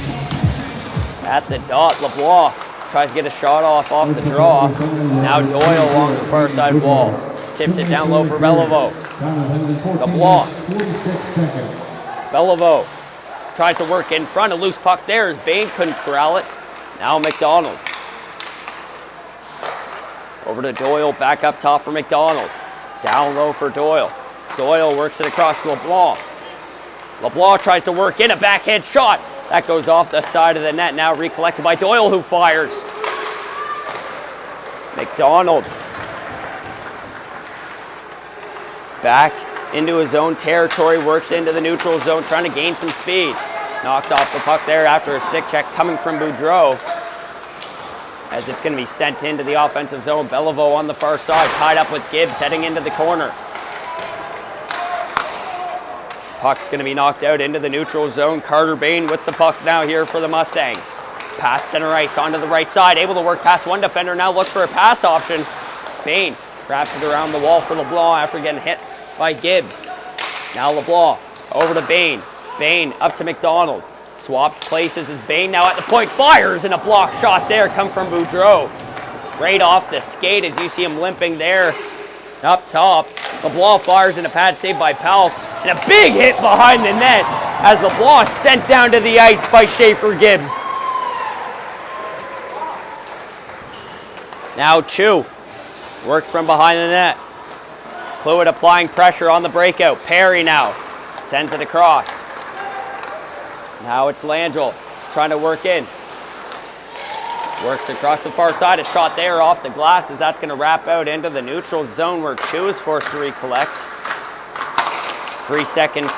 at the dot. LeBlanc tries to get a shot off the draw. Now Doyle along the far side wall. Tips it down low for Beliveau. LeBlanc. Beliveau tries to work in front. A loose puck there as Bain couldn't corral it. Now McDonald. Over to Doyle, back up top for McDonald. Down low for Doyle. Doyle works it across to LeBlanc. LeBlanc tries to work in a backhand shot. That goes off the side of the net, now recollected by Doyle, who fires. McDonald. Back into his own territory, works into the neutral zone, trying to gain some speed. Knocked off the puck there after a stick check coming from Boudreau. As it's going to be sent into the offensive zone. Beliveau on the far side, tied up with Gibbs, heading into the corner. Puck's going to be knocked out into the neutral zone. Carter Bain with the puck now here for the Mustangs. Pass center ice onto the right side, able to work past one defender, now looks for a pass option. Bain wraps it around the wall for LeBlanc after getting hit by Gibbs. Now LeBlanc over to Bain. Bain up to McDonald. Swaps places as Bain now at the point, fires, and a block shot there come from Boudreau. Right off the skate as you see him limping there up top. LeBlanc fires in a pad save by Powell, and a big hit behind the net as LeBlanc sent down to the ice by Schaefer Gibbs. Now Chu works from behind the net. Fluid applying pressure on the breakout. Perry now sends it across. Now it's Landrell trying to work in. Works across the far side. A shot there off the glass as that's going to wrap out into the neutral zone where Chu is forced to recollect. 3 seconds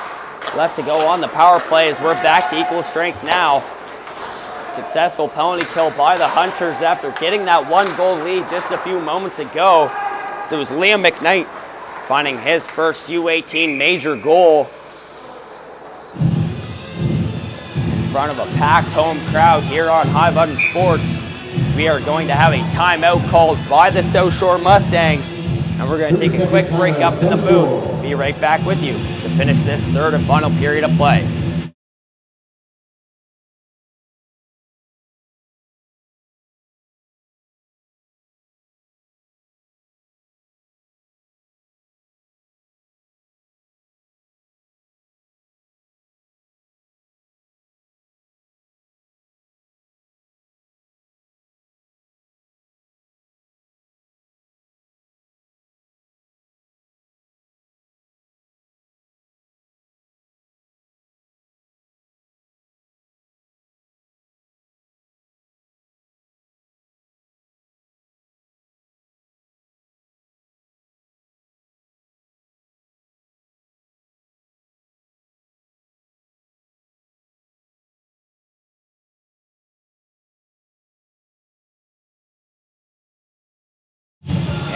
left to go on the power play as we're back to equal strength now. Successful penalty kill by the Hunters after getting that 1-goal lead just a few moments ago. So it was Liam McKnight finding his first U18 major goal in front of a packed home crowd here on High Button Sports. We are going to have a timeout called by the South Shore Mustangs, and we're going to take a quick break up in the booth. Be right back with you to finish this third and final period of play.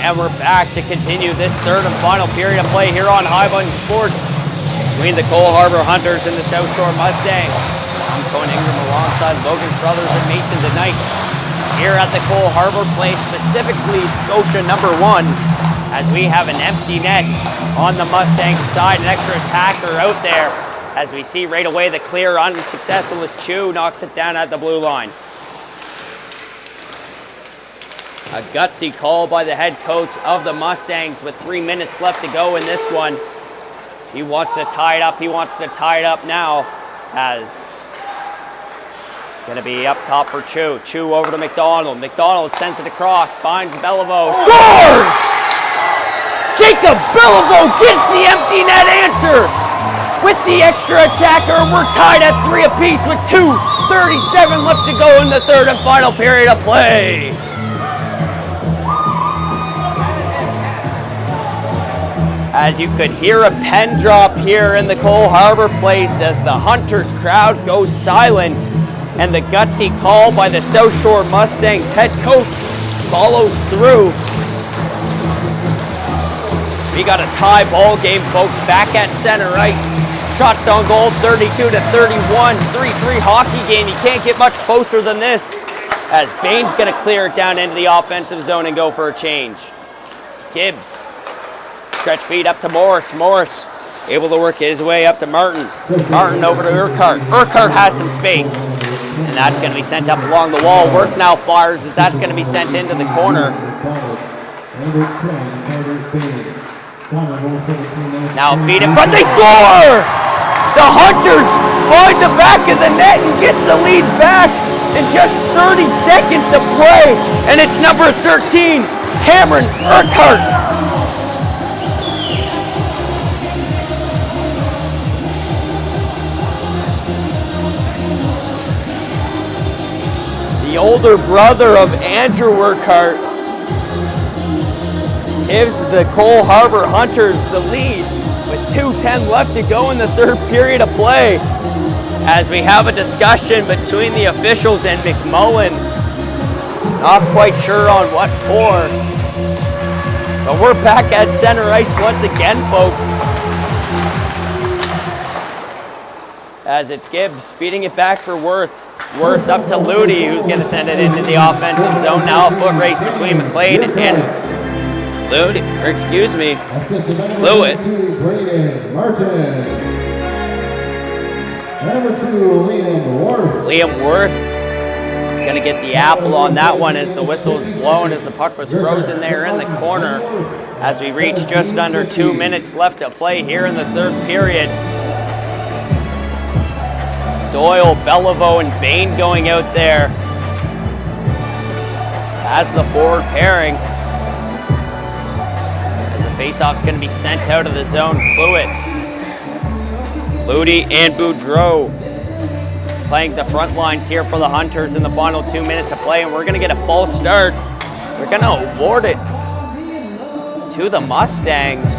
And we're back to continue this third and final period of play here on High Button Sports between the Cole Harbour Hunters and the South Shore Mustangs. I'm Cohen Ingram alongside Logan's brothers and Mason tonight here at the Cole Harbour Place, specifically Scotia number 1, as we have an empty net on the Mustang side, an extra attacker out there. As we see right away, the clear unsuccessful as Chu knocks it down at the blue line. A gutsy call by the head coach of the Mustangs with 3 minutes left to go in this one. He wants to tie it up. He wants to tie it up now, as it's going to be up top for Chu. Chu over to McDonald. McDonald sends it across, finds Beliveau, scores! Jacob Beliveau gets the empty net answer with the extra attacker. We're tied at 3 apiece with 2:37 left to go in the third and final period of play. As you could hear a pen drop here in the Cole Harbour Place as the Hunters crowd goes silent, and the gutsy call by the South Shore Mustangs head coach follows through. We got a tie ball game, folks, back at center ice. Shots on goal, 32-31, 3-3 hockey game. You can't get much closer than this, as Bain's gonna clear it down into the offensive zone and go for a change. Gibbs, stretch feed up to Morris. Morris able to work his way up to Martin. Martin over to Urquhart. Urquhart has some space, and that's gonna be sent up along the wall. Worth now fires as that's gonna be sent into the corner. Now feed in front, they score! The Hunters find the back of the net and get the lead back in just 30 seconds of play. And it's number 13, Cameron Urquhart. The older brother of Andrew Urquhart gives the Cole Harbour Hunters the lead with 2:10 left to go in the third period of play, as we have a discussion between the officials and McMullen. Not quite sure on what for, but we're back at center ice once again, folks, as it's Gibbs feeding it back for Worth. Worth up to Ludi, who's going to send it into the offensive zone. Now a foot race between McLean and Ludi, or excuse me, Fluid. Liam Worth is going to get the apple on that one as the whistle is blown, as the puck was frozen there in the corner, as we reach just under 2 minutes left to play here in the third period. Doyle, Beliveau, and Bain going out there as the forward pairing. As the faceoff's going to be sent out of the zone. Fluid, Ludi, and Boudreau playing the front lines here for the Hunters in the final 2 minutes of play, and we're going to get a false start. We're going to award it to the Mustangs,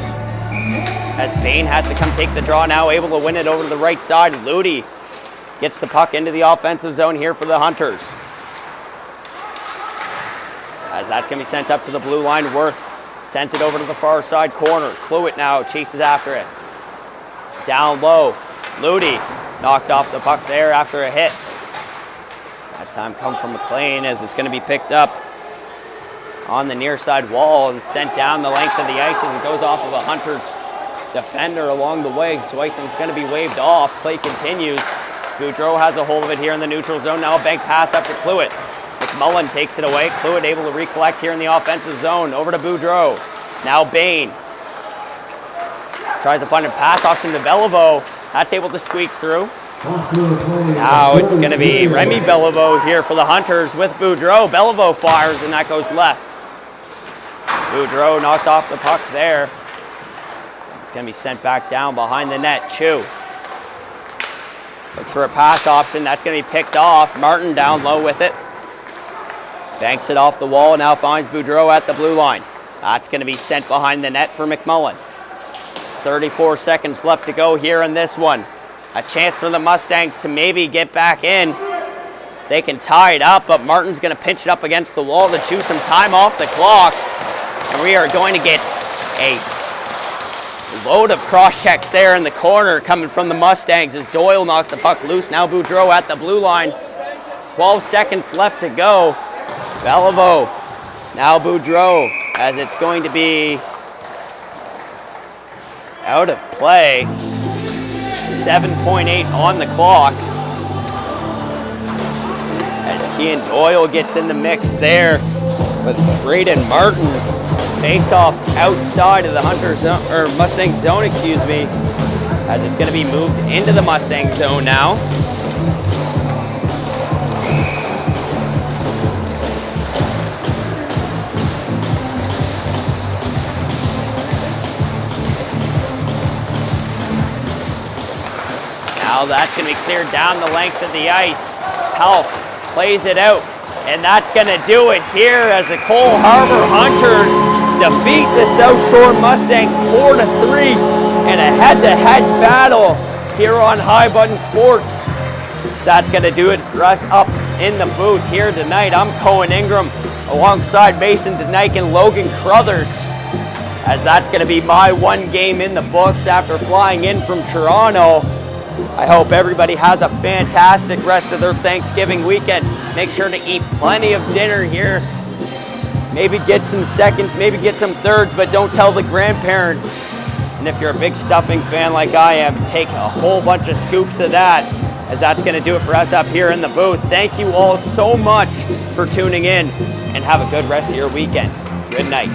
as Bain has to come take the draw now, able to win it over to the right side. Ludi gets the puck into the offensive zone here for the Hunters, as that's going to be sent up to the blue line. Worth sends it over to the far side corner. Cluett now chases after it. Down low, Ludi knocked off the puck there after a hit. That time come from McLean, as it's going to be picked up on the near side wall and sent down the length of the ice as it goes off of a Hunters defender along the way. So icing's going to be waved off. Play continues. Boudreau has a hold of it here in the neutral zone. Now a bank pass up to Cluett. McMullen takes it away. Cluett able to recollect here in the offensive zone. Over to Boudreau. Now Bain tries to find a pass option to Beliveau. That's able to squeak through. Now it's going to be Remy Beliveau here for the Hunters with Boudreau. Beliveau fires, and that goes left. Boudreau knocked off the puck there. It's going to be sent back down behind the net. Chu looks for a pass option. That's going to be picked off. Martin down low with it. Banks it off the wall. Now finds Boudreau at the blue line. That's going to be sent behind the net for McMullen. 34 seconds left to go here in this one. A chance for the Mustangs to maybe get back in. They can tie it up, but Martin's going to pinch it up against the wall to chew some time off the clock. And we are going to get a load of cross checks there in the corner coming from the Mustangs as Doyle knocks the puck loose. Now Boudreau at the blue line. 12 seconds left to go. Beliveau, now Boudreau, as it's going to be out of play. 7.8 on the clock. As Kean Doyle gets in the mix there with Braden Martin. Face off outside of the Mustang zone, excuse me, as it's going to be moved into the Mustang zone now. Now that's going to be cleared down the length of the ice. Help plays it out, and that's going to do it here as the Cole Harbour Hunters defeat the South Shore Mustangs 4-3 in a head-to-head battle here on High Button Sports. So that's going to do it for us up in the booth here tonight. I'm Cohen Ingram alongside Mason DeNike and Logan Crothers, as that's going to be my one game in the books after flying in from Toronto. I hope everybody has a fantastic rest of their Thanksgiving weekend. Make sure to eat plenty of dinner here. Maybe get some seconds, maybe get some thirds, but don't tell the grandparents. And if you're a big stuffing fan like I am, take a whole bunch of scoops of that, as that's going to do it for us up here in the booth. Thank you all so much for tuning in, and have a good rest of your weekend. Good night.